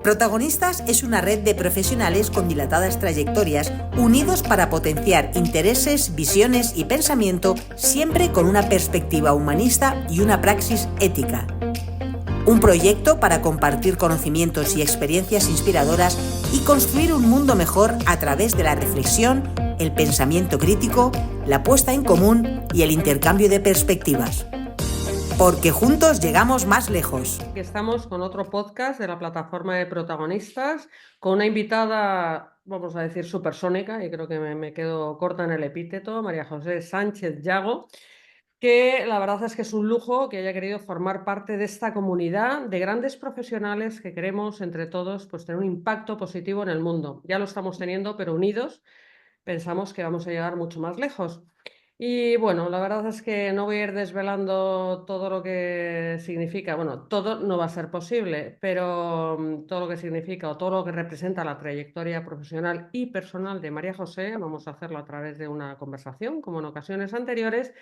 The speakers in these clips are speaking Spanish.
Protagonistas es una red de profesionales con dilatadas trayectorias, unidos para potenciar intereses, visiones y pensamiento, siempre con una perspectiva humanista y una praxis ética. Un proyecto para compartir conocimientos y experiencias inspiradoras y construir un mundo mejor a través de la reflexión, el pensamiento crítico, la puesta en común y el intercambio de perspectivas. Porque juntos llegamos más lejos. Estamos con otro podcast de la plataforma de Protagonistas, con una invitada, vamos a decir, supersónica, y creo que me quedo corta en el epíteto, María José Sánchez Yago, que la verdad es que es un lujo que haya querido formar parte de esta comunidad de grandes profesionales que queremos entre todos pues, tener un impacto positivo en el mundo. Ya lo estamos teniendo, pero unidos pensamos que vamos a llegar mucho más lejos. Y bueno, la verdad es que no voy a ir desvelando todo lo que significa, bueno, todo no va a ser posible, pero todo lo que significa o todo lo que representa la trayectoria profesional y personal de María José, vamos a hacerlo a través de una conversación, como en ocasiones anteriores.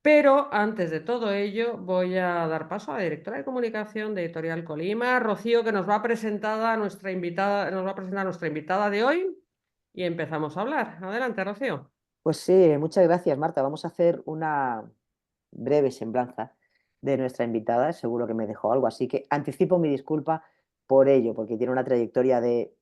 Pero antes de todo ello, voy a dar paso a la directora de comunicación de Editorial Colima, Rocío, que nos va a presentar a nuestra invitada de hoy y empezamos a hablar. Adelante, Rocío. Pues sí, muchas gracias, Marta. Vamos a hacer una breve semblanza de nuestra invitada. Seguro que me dejó algo, así que anticipo mi disculpa por ello, porque tiene una trayectoria de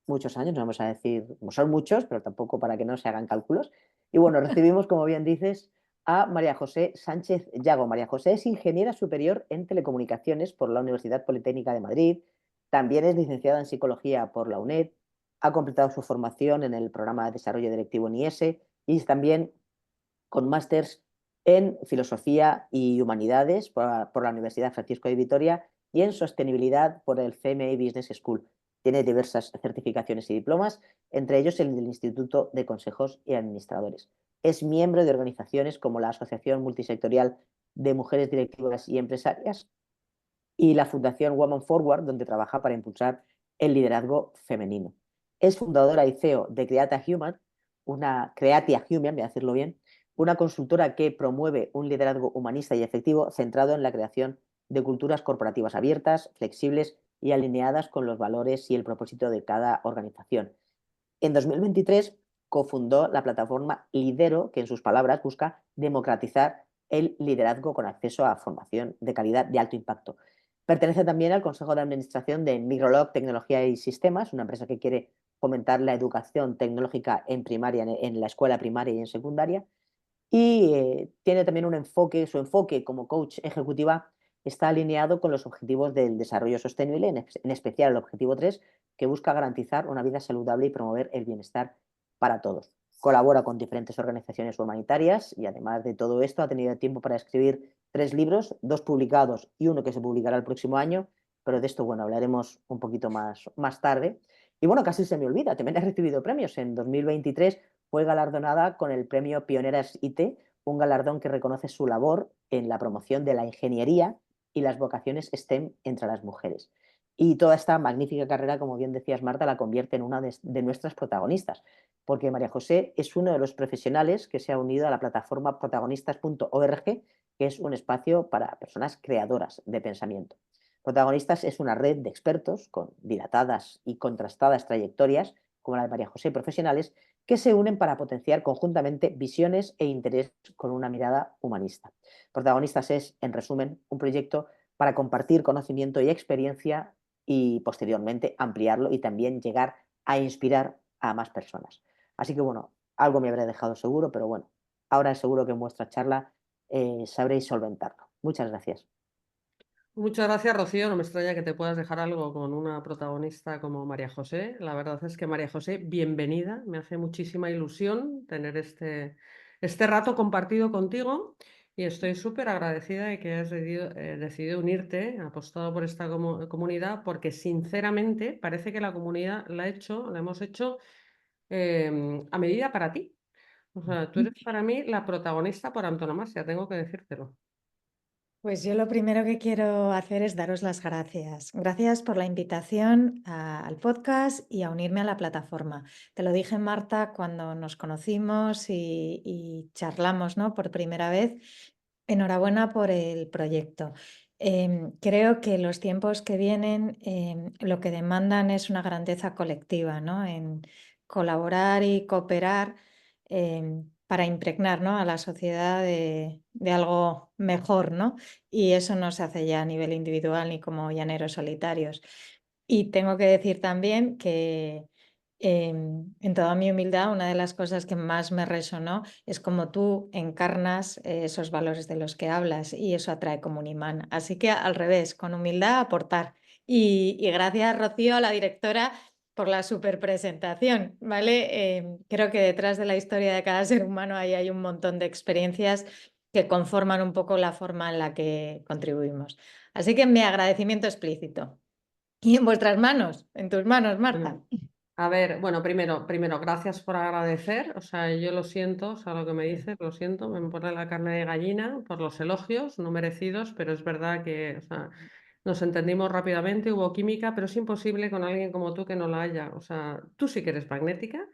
muchos años, no vamos a decir, como son muchos, pero tampoco para que no se hagan cálculos. Y bueno, recibimos, como bien dices, a María José Sánchez Yago. María José es ingeniera superior en telecomunicaciones por la Universidad Politécnica de Madrid, también es licenciada en psicología por la UNED, ha completado su formación en el programa de desarrollo directivo en IES y también con másters en filosofía y humanidades por la Universidad Francisco de Vitoria y en sostenibilidad por el CMA Business School. Tiene diversas certificaciones y diplomas, entre ellos el del Instituto de Consejos y Administradores. Es miembro de organizaciones como la Asociación Multisectorial de Mujeres Directivas y Empresarias y la Fundación Women Forward, donde trabaja para impulsar el liderazgo femenino. Es fundadora y CEO de Creatia Human, voy a decirlo bien, una consultora que promueve un liderazgo humanista y efectivo centrado en la creación de culturas corporativas abiertas, flexibles y alineadas con los valores y el propósito de cada organización. En 2023 cofundó la plataforma Lidero, que en sus palabras busca democratizar el liderazgo con acceso a formación de calidad de alto impacto. Pertenece también al Consejo de Administración de Microlog Tecnología y Sistemas, una empresa que quiere fomentar la educación tecnológica en primaria, en la escuela primaria y en secundaria. Y tiene también su enfoque como coach ejecutiva está alineado con los objetivos del desarrollo sostenible, en especial el objetivo 3, que busca garantizar una vida saludable y promover el bienestar para todos. Colabora con diferentes organizaciones humanitarias y además de todo esto ha tenido tiempo para escribir 3 libros, 2 publicados y uno que se publicará el próximo año, pero de esto, bueno, hablaremos un poquito más tarde. Y bueno, casi se me olvida, también ha recibido premios. En 2023 fue galardonada con el premio Pioneras IT, un galardón que reconoce su labor en la promoción de la ingeniería y las vocaciones STEM entre las mujeres. Y toda esta magnífica carrera, como bien decías, Marta, la convierte en una de nuestras protagonistas, porque María José es uno de los profesionales que se ha unido a la plataforma protagonistas.org, que es un espacio para personas creadoras de pensamiento. Protagonistas es una red de expertos con dilatadas y contrastadas trayectorias, como la de María José, profesionales, que se unen para potenciar conjuntamente visiones e interés con una mirada humanista. Protagonistas es, en resumen, un proyecto para compartir conocimiento y experiencia y posteriormente ampliarlo y también llegar a inspirar a más personas. Así que bueno, algo me habré dejado seguro, pero bueno, ahora seguro que en vuestra charla sabréis solventarlo. Muchas gracias. Muchas gracias, Rocío. No me extraña que te puedas dejar algo con una protagonista como María José. La verdad es que María José, bienvenida. Me hace muchísima ilusión tener este rato compartido contigo y estoy súper agradecida de que hayas decidido unirte, apostado por esta comunidad, porque sinceramente parece que la comunidad la hemos hecho a medida para ti. O sea, tú eres para mí la protagonista por antonomasia, tengo que decírtelo. Pues yo lo primero que quiero hacer es daros las gracias. Gracias por la invitación al podcast y a unirme a la plataforma. Te lo dije, Marta, cuando nos conocimos y charlamos, ¿no? Por primera vez. Enhorabuena por el proyecto. Creo que los tiempos que vienen lo que demandan es una grandeza colectiva, ¿no? En colaborar y cooperar para impregnar, ¿no? a la sociedad de algo mejor, ¿no? Y eso no se hace ya a nivel individual ni como llaneros solitarios. Y tengo que decir también que en toda mi humildad, una de las cosas que más me resonó es como tú encarnas esos valores de los que hablas y eso atrae como un imán. Así que al revés, con humildad aportar. Y gracias, Rocío, a la directora, por la super presentación, ¿vale? Creo que detrás de la historia de cada ser humano ahí hay un montón de experiencias que conforman un poco la forma en la que contribuimos. Así que mi agradecimiento explícito. Y en vuestras manos, en tus manos, Marta. Bueno, a ver, bueno, primero, gracias por agradecer. O sea, yo lo siento, o sea, lo que me dices, lo siento, me pone la carne de gallina por los elogios no merecidos, pero es verdad que, o sea, nos entendimos rápidamente, hubo química, pero es imposible con alguien como tú que no la haya. O sea, tú sí que eres magnética.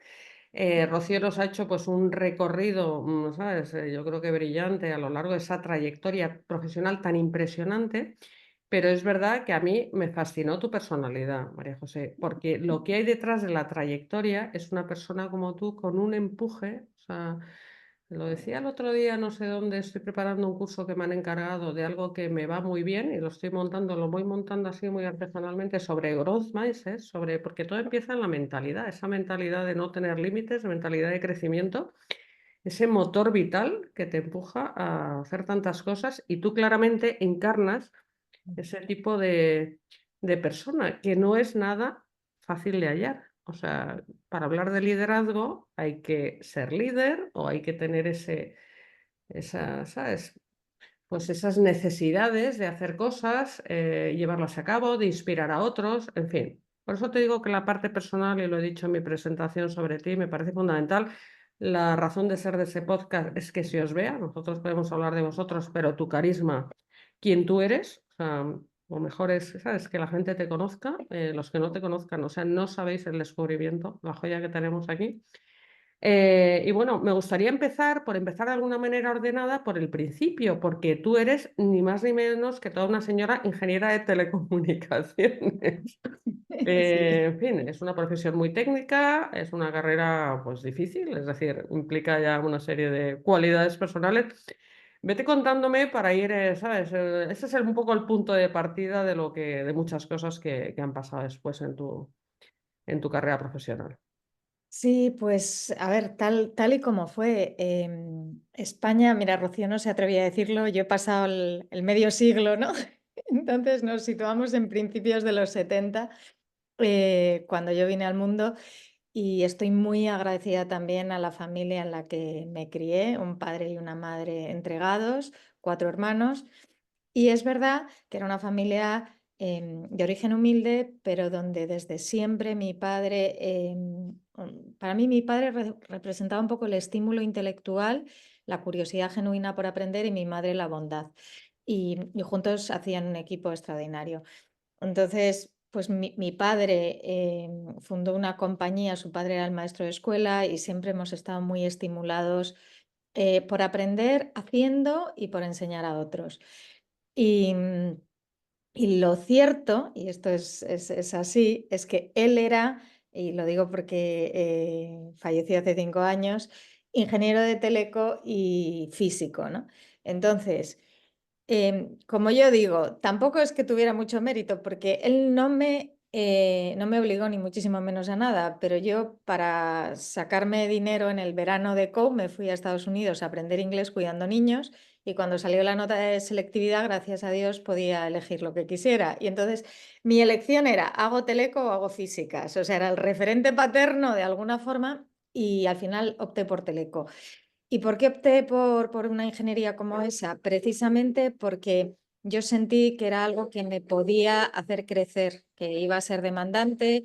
Rocío nos ha hecho pues un recorrido, ¿sabes? Yo creo que brillante a lo largo de esa trayectoria profesional tan impresionante. Pero es verdad que a mí me fascinó tu personalidad, María José, porque lo que hay detrás de la trayectoria es una persona como tú con un empuje. O sea, lo decía el otro día, no sé dónde, estoy preparando un curso que me han encargado de algo que me va muy bien y lo estoy montando, lo voy montando así muy artesanalmente sobre growth mindset, porque todo empieza en la mentalidad, esa mentalidad de no tener límites, mentalidad de crecimiento, ese motor vital que te empuja a hacer tantas cosas y tú claramente encarnas ese tipo de persona, que no es nada fácil de hallar. O sea, para hablar de liderazgo hay que ser líder o hay que tener ¿sabes? Pues esas necesidades de hacer cosas, llevarlas a cabo, de inspirar a otros, en fin. Por eso te digo que la parte personal, y lo he dicho en mi presentación sobre ti, me parece fundamental. La razón de ser de ese podcast es que se os vea. Nosotros podemos hablar de vosotros, pero tu carisma, quién tú eres, o sea, lo mejor es, ¿sabes? Que la gente te conozca, los que no te conozcan, o sea, no sabéis el descubrimiento, la joya que tenemos aquí. Y bueno, me gustaría empezar, por empezar de alguna manera ordenada, por el principio, porque tú eres ni más ni menos que toda una señora ingeniera de telecomunicaciones. Sí. En fin, es una profesión muy técnica, es una carrera pues difícil, es decir, implica ya una serie de cualidades personales. Vete contándome para ir, ¿sabes? Ese es un poco el punto de partida de muchas cosas que han pasado después en tu carrera profesional. Sí, pues a ver, tal y como fue. España, mira, Rocío no se atrevía a decirlo, yo he pasado el medio siglo, ¿no? Entonces nos situamos en principios de los 70, cuando yo vine al mundo, y estoy muy agradecida también a la familia en la que me crié, un padre y una madre entregados, 4 hermanos. Y es verdad que era una familia de origen humilde, pero donde desde siempre mi padre, para mí mi padre representaba un poco el estímulo intelectual, la curiosidad genuina por aprender y mi madre la bondad. Y juntos hacían un equipo extraordinario. Entonces, pues mi padre fundó una compañía, su padre era el maestro de escuela y siempre hemos estado muy estimulados por aprender haciendo y por enseñar a otros. Y, y lo cierto, y esto es así, es que él era, y lo digo porque falleció hace 5 años, ingeniero de teleco y físico, ¿no? Entonces, como yo digo, tampoco es que tuviera mucho mérito, porque él no me obligó ni muchísimo menos a nada, pero yo para sacarme dinero en el verano de COU me fui a Estados Unidos a aprender inglés cuidando niños y cuando salió la nota de selectividad, gracias a Dios, podía elegir lo que quisiera. Y entonces mi elección era, ¿hago teleco o hago físicas? O sea, era el referente paterno de alguna forma y al final opté por teleco. ¿Y por qué opté por una ingeniería como esa? Precisamente porque yo sentí que era algo que me podía hacer crecer, que iba a ser demandante.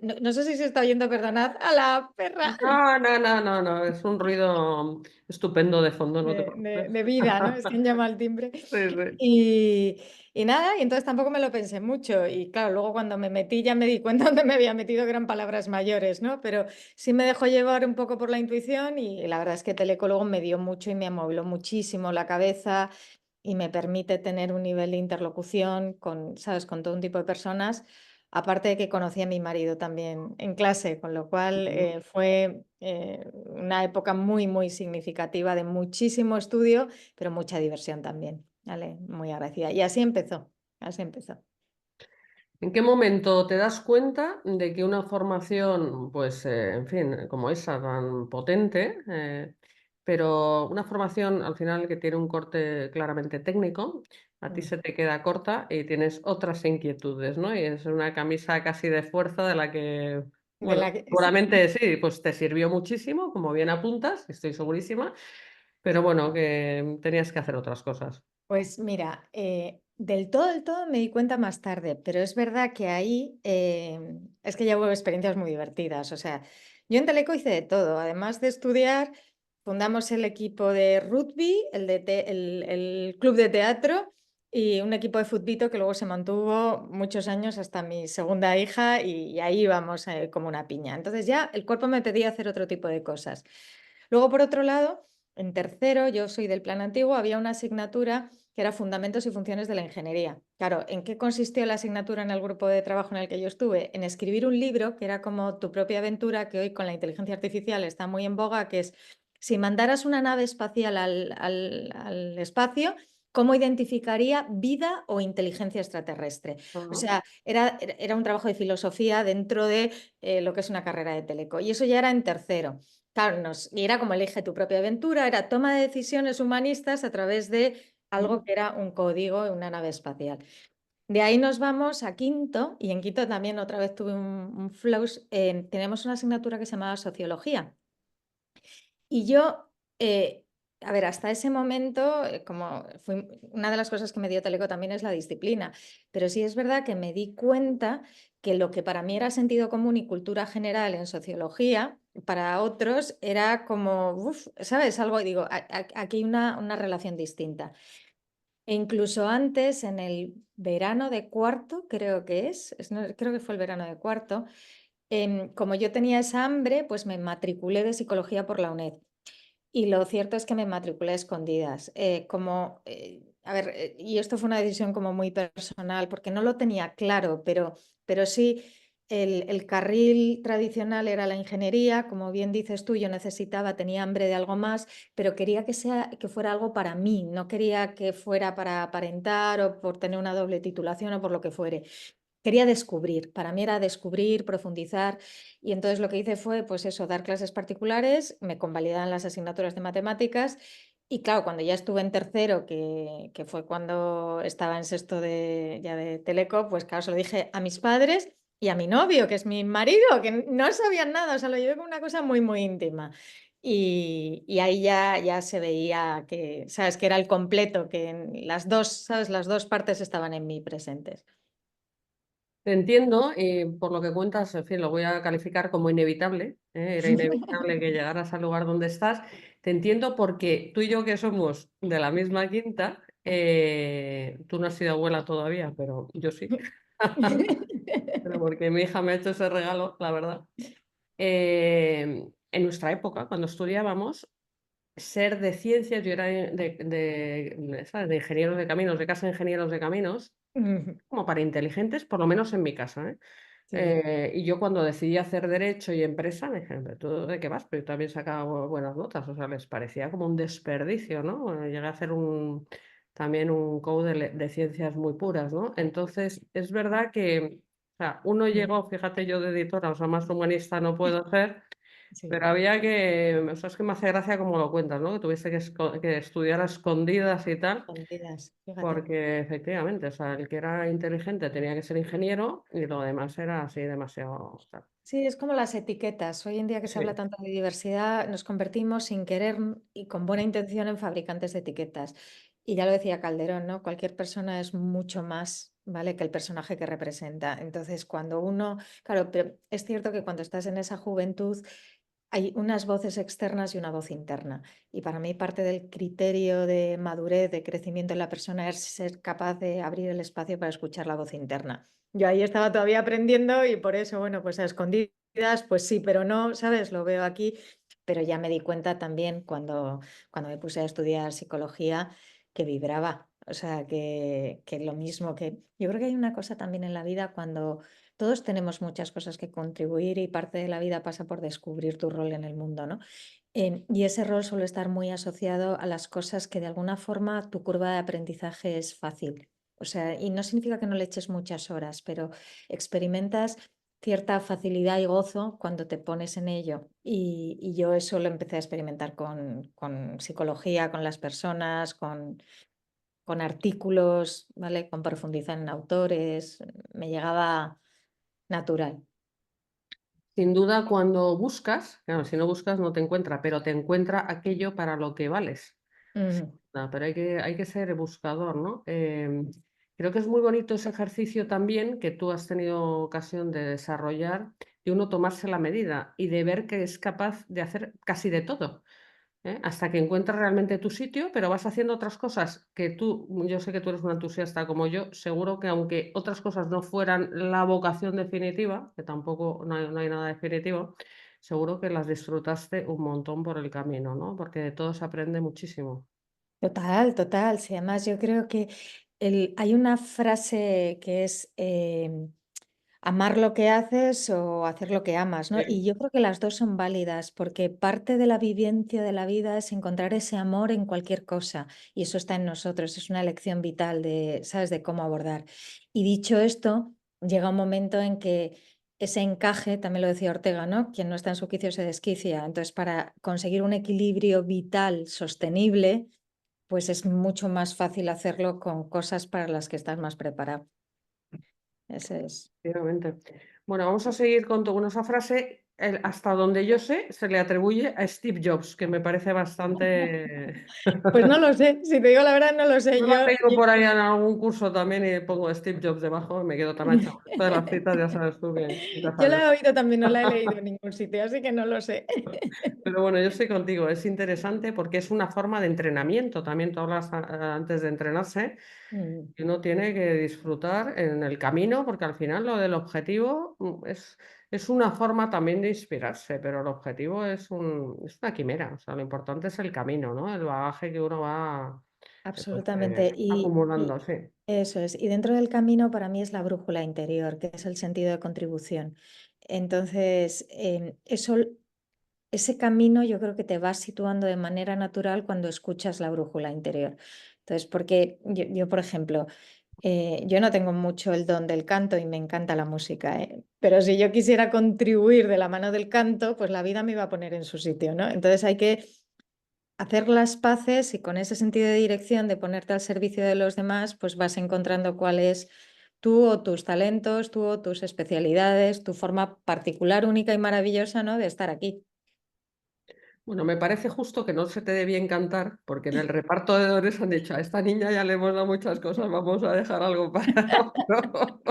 No sé si se está oyendo, perdonad, a la perra No, no, no, no, no, es un ruido estupendo de fondo, no te preocupes. de vida, ¿no? Es quien llama al timbre. Sí, sí. Y, y nada, y entonces tampoco me lo pensé mucho. Y claro, luego cuando me metí ya me di cuenta dónde me había metido, que eran palabras mayores, ¿no? Pero sí me dejó llevar un poco por la intuición y la verdad es que Telecólogo me dio mucho y me amobló muchísimo la cabeza. y me permite tener un nivel de interlocución con, ¿sabes?, con todo un tipo de personas. Aparte de que conocí a mi marido también en clase, con lo cual fue una época muy, muy significativa de muchísimo estudio, pero mucha diversión también. Vale, muy agradecida. Y así empezó, así empezó. ¿En qué momento te das cuenta de que una formación, pues, en fin, como esa, tan potente, pero una formación al final que tiene un corte claramente técnico, a ti se te queda corta y tienes otras inquietudes, ¿no? Y es una camisa casi de fuerza de la que, De bueno, la que, sí. seguramente sí, pues te sirvió muchísimo, como bien apuntas, estoy segurísima, pero bueno, que tenías que hacer otras cosas. Pues mira, del todo me di cuenta más tarde, pero es verdad que ahí es que ya hubo experiencias muy divertidas. O sea, yo en Teleco hice de todo. Además de estudiar, fundamos el equipo de rugby, el club de teatro y un equipo de futbito que luego se mantuvo muchos años hasta mi segunda hija y ahí íbamos como una piña. Entonces ya el cuerpo me pedía hacer otro tipo de cosas. Luego, por otro lado, en tercero, yo soy del plan antiguo, había una asignatura que era Fundamentos y Funciones de la Ingeniería. Claro, ¿en qué consistió la asignatura en el grupo de trabajo en el que yo estuve? En escribir un libro que era como tu propia aventura, que hoy con la inteligencia artificial está muy en boga, que es si mandaras una nave espacial al espacio, ¿cómo identificaría vida o inteligencia extraterrestre? O Ajá. sea, era un trabajo de filosofía dentro de lo que es una carrera de teleco. Y eso ya era en tercero. Claro, y era como elige tu propia aventura, era toma de decisiones humanistas a través de algo que era un código en una nave espacial. De ahí nos vamos a quinto, y en quinto también otra vez tuve un flows. Tenemos una asignatura que se llamaba Sociología. Y yo, a ver, hasta ese momento, una de las cosas que me dio Teleco también es la disciplina, pero sí es verdad que me di cuenta que lo que para mí era sentido común y cultura general en sociología, para otros era como, uf, ¿sabes? Algo, digo, aquí hay una relación distinta. E incluso antes, en el verano de cuarto, creo que creo que fue el verano de cuarto, como yo tenía esa hambre, pues me matriculé de psicología por la UNED. Y lo cierto es que me matriculé a escondidas. A ver, y esto fue una decisión como muy personal, porque no lo tenía claro, pero sí, el carril tradicional era la ingeniería, como bien dices tú, yo tenía hambre de algo más, pero quería que fuera algo para mí, no quería que fuera para aparentar o por tener una doble titulación o por lo que fuere. Quería descubrir, para mí era descubrir, profundizar, y entonces lo que hice fue, pues eso, dar clases particulares, me convalidaban las asignaturas de matemáticas, y claro, cuando ya estuve en tercero, que fue cuando estaba en sexto ya de Teleco, pues claro, se lo dije a mis padres y a mi novio, que es mi marido, que no sabían nada, o sea, lo llevé como una cosa muy, muy íntima. Y ahí ya se veía que, ¿sabes?, que era el completo, que las dos, ¿sabes?, las dos partes estaban en mí presentes. Te entiendo y por lo que cuentas, en fin, lo voy a calificar como inevitable, ¿eh? Era inevitable que llegaras al lugar donde estás. Te entiendo porque tú y yo que somos de la misma quinta, tú no has sido abuela todavía, pero yo sí. Pero porque mi hija me ha hecho ese regalo, la verdad. En nuestra época, cuando estudiábamos, ser de ciencias, yo era ¿sabes?, de ingenieros de caminos, de casa de ingenieros de caminos, como para inteligentes, por lo menos en mi casa, ¿eh? Sí. Y yo cuando decidí hacer derecho y empresa, me dijeron, ¿pero tú de qué vas? Pero yo también sacaba buenas notas, o sea, les parecía como un desperdicio, ¿no? Bueno, llegué a hacer también un code de ciencias muy puras, ¿no? Entonces, es verdad que, o sea, uno llegó, fíjate, yo de editora, o sea, más humanista no puedo ser, Sí, pero había o sea, es que me hace gracia como lo cuentas, ¿no? Que tuviste que estudiar a escondidas y tal. escondidas, fíjate. Porque efectivamente, o sea, el que era inteligente tenía que ser ingeniero y lo demás era así demasiado tal. Sí, es como las etiquetas. Hoy en día que se habla Sí. tanto de diversidad, nos convertimos sin querer y con buena intención en fabricantes de etiquetas. Y ya lo decía Calderón, ¿no? Cualquier persona es mucho más, ¿vale?, que el personaje que representa. Entonces, cuando uno, claro, pero es cierto que cuando estás en esa juventud hay unas voces externas y una voz interna. Y para mí parte del criterio de madurez, de crecimiento en la persona es ser capaz de abrir el espacio para escuchar la voz interna. Yo ahí estaba todavía aprendiendo y por eso, bueno, pues a escondidas, pues sí, pero no, ¿sabes? Lo veo aquí, pero ya me di cuenta también cuando me puse a estudiar psicología que vibraba. O sea, que lo mismo que... Yo creo que hay una cosa también en la vida cuando todos tenemos muchas cosas que contribuir y parte de la vida pasa por descubrir tu rol en el mundo, ¿no? Y ese rol suele estar muy asociado a las cosas que de alguna forma tu curva de aprendizaje es fácil. O sea, y no significa que no le eches muchas horas, pero experimentas cierta facilidad y gozo cuando te pones en ello. Y yo eso lo empecé a experimentar con psicología, con las personas, con artículos, ¿vale? Con profundizar en autores, me llegaba natural. Sin duda, cuando buscas, claro, si no buscas no te encuentra, pero te encuentra aquello para lo que vales. Mm, No, pero hay que ser buscador, ¿no? Creo que es muy bonito ese ejercicio también que tú has tenido ocasión de desarrollar, de uno tomarse la medida y de ver que es capaz de hacer casi de todo. Hasta que encuentras realmente tu sitio, pero vas haciendo otras cosas que tú, yo sé que tú eres un entusiasta como yo, seguro que aunque otras cosas no fueran la vocación definitiva, que tampoco no hay nada definitivo, seguro que las disfrutaste un montón por el camino, ¿no? Porque de todo se aprende muchísimo. total, total. Sí, además, yo creo que hay una frase que es amar lo que haces o hacer lo que amas, ¿no? Y Sí. yo creo que las dos son válidas porque parte de la vivencia de la vida es encontrar ese amor en cualquier cosa y eso está en nosotros, es una elección vital de, ¿sabes?, de cómo abordar. Y dicho esto, llega un momento en que ese encaje, también lo decía Ortega, ¿no? Quien no está en su quicio se desquicia. Entonces, para conseguir un equilibrio vital sostenible, pues es mucho más fácil hacerlo con cosas para las que estás más preparado. Ese es. Efectivamente. Bueno, vamos a seguir con esa frase. Hasta donde yo sé, se le atribuye a Steve Jobs, que me parece bastante. Pues no lo sé, si te digo la verdad, no lo sé. Yo lo he leído por ahí en algún curso también y pongo Steve Jobs debajo y me quedo tan ancha. Esto de las citas ya sabes tú que te Yo la he sale. oído también, no la he leído en ningún sitio, así que no lo sé. Pero bueno, yo estoy contigo, es interesante porque es una forma de entrenamiento. También tú hablas antes de entrenarse. Mm, Y uno tiene que disfrutar en el camino, porque al final lo del objetivo es una forma también de inspirarse, pero el objetivo es una quimera. O sea, lo importante es el camino, ¿no? El bagaje que uno va pues, absolutamente. acumulando, sí. Eso es. Y dentro del camino para mí es la brújula interior, que es el sentido de contribución. Entonces, ese camino yo creo que te vas situando de manera natural cuando escuchas la brújula interior. Entonces, porque yo, por ejemplo, yo no tengo mucho el don del canto y me encanta la música, ¿eh? Pero si yo quisiera contribuir de la mano del canto, pues la vida me iba a poner en su sitio, ¿no? Entonces hay que hacer las paces y con ese sentido de dirección de ponerte al servicio de los demás, pues vas encontrando cuál es tú o tus talentos, tú o tus especialidades, tu forma particular, única y maravillosa, ¿no?, de estar aquí. Bueno, me parece justo que no se te dé bien cantar, porque en el reparto de dones han dicho, a esta niña ya le hemos dado muchas cosas, vamos a dejar algo para otro.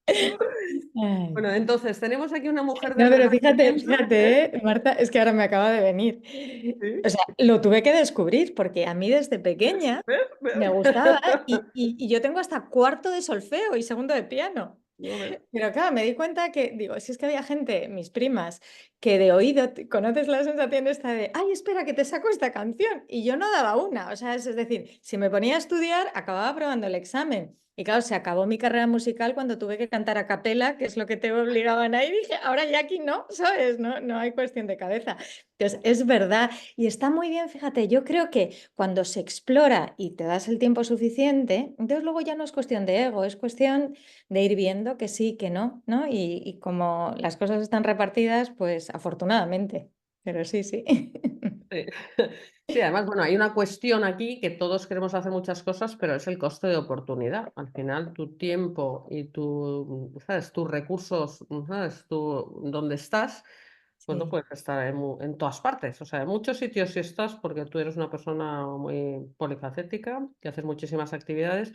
Ay. Bueno, entonces tenemos aquí una mujer No, del pero fíjate, Renacimiento, ¿eh? fíjate, Marta, es que ahora me acaba de venir. O Sí, sea, lo tuve que descubrir porque a mí desde ¿ves? pequeña ¿Ves? me ¿Ves? gustaba y yo tengo hasta cuarto de solfeo y segundo de piano. ¿No ves? Pero claro, me di cuenta que, digo, si es que había gente, mis primas, que de oído conoces la sensación esta de, ay, espera, que te saco esta canción. Y yo no daba una. O sea, es decir, si me ponía a estudiar, acababa aprobando el examen. Y claro, se acabó mi carrera musical cuando tuve que cantar a capela, que es lo que te obligaban ahí. Y dije, ahora ya aquí no, ¿sabes? No, no hay cuestión de cabeza. Entonces, es verdad. Y está muy bien, fíjate, yo creo que cuando se explora y te das el tiempo suficiente, entonces luego ya no es cuestión de ego, es cuestión de ir viendo que sí, que no, ¿no? Y como las cosas están repartidas, pues afortunadamente. Pero sí, sí. Sí. Sí, además, bueno, hay una cuestión aquí que todos queremos hacer muchas cosas, pero es el coste de oportunidad. Al final, tu tiempo y ¿sabes? Tus recursos, ¿sabes? Donde estás, pues no Sí. puedes estar en todas partes. O sea, en muchos sitios sí estás porque tú eres una persona muy polifacética, que haces muchísimas actividades.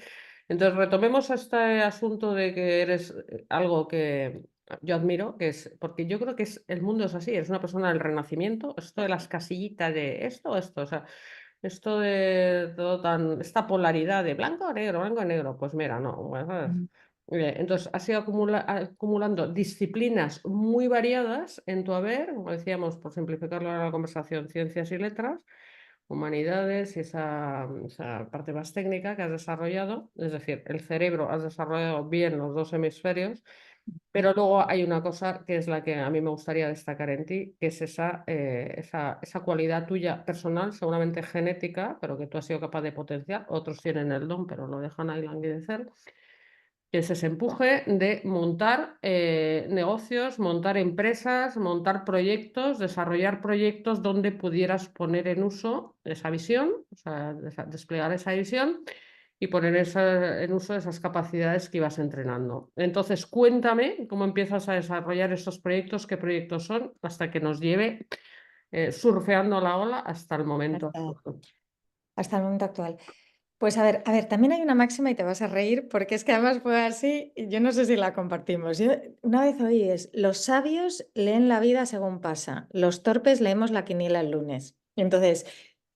Entonces, retomemos este asunto de que eres algo que yo admiro, que es, porque yo creo que el mundo es así, eres una persona del Renacimiento, esto de las casillitas de esto o esto, o sea, esto de todo esta polaridad de blanco o negro, pues mira, no, bueno, ¿sabes? Mm. Entonces, has ido acumulando disciplinas muy variadas en tu haber, como decíamos, por simplificarlo a la conversación, ciencias y letras, humanidades y esa parte más técnica que has desarrollado, es decir, el cerebro has desarrollado bien los dos hemisferios, pero luego hay una cosa que es la que a mí me gustaría destacar en ti, que es esa cualidad tuya personal, seguramente genética, pero que tú has sido capaz de potenciar, otros tienen el don, pero lo dejan ahí languidecer, que es ese empuje de montar negocios, montar empresas, montar proyectos, desarrollar proyectos donde pudieras poner en uso esa visión, o sea, desplegar esa visión y poner en uso esas capacidades que ibas entrenando. Entonces, cuéntame cómo empiezas a desarrollar estos proyectos, qué proyectos son, hasta que nos lleve surfeando la ola hasta el momento Hasta, actual. hasta el momento actual. Pues a ver, también hay una máxima y te vas a reír porque es que además fue así y yo no sé si la compartimos. Yo una vez oí los sabios leen la vida según pasa, los torpes leemos la quiniela el lunes. Entonces,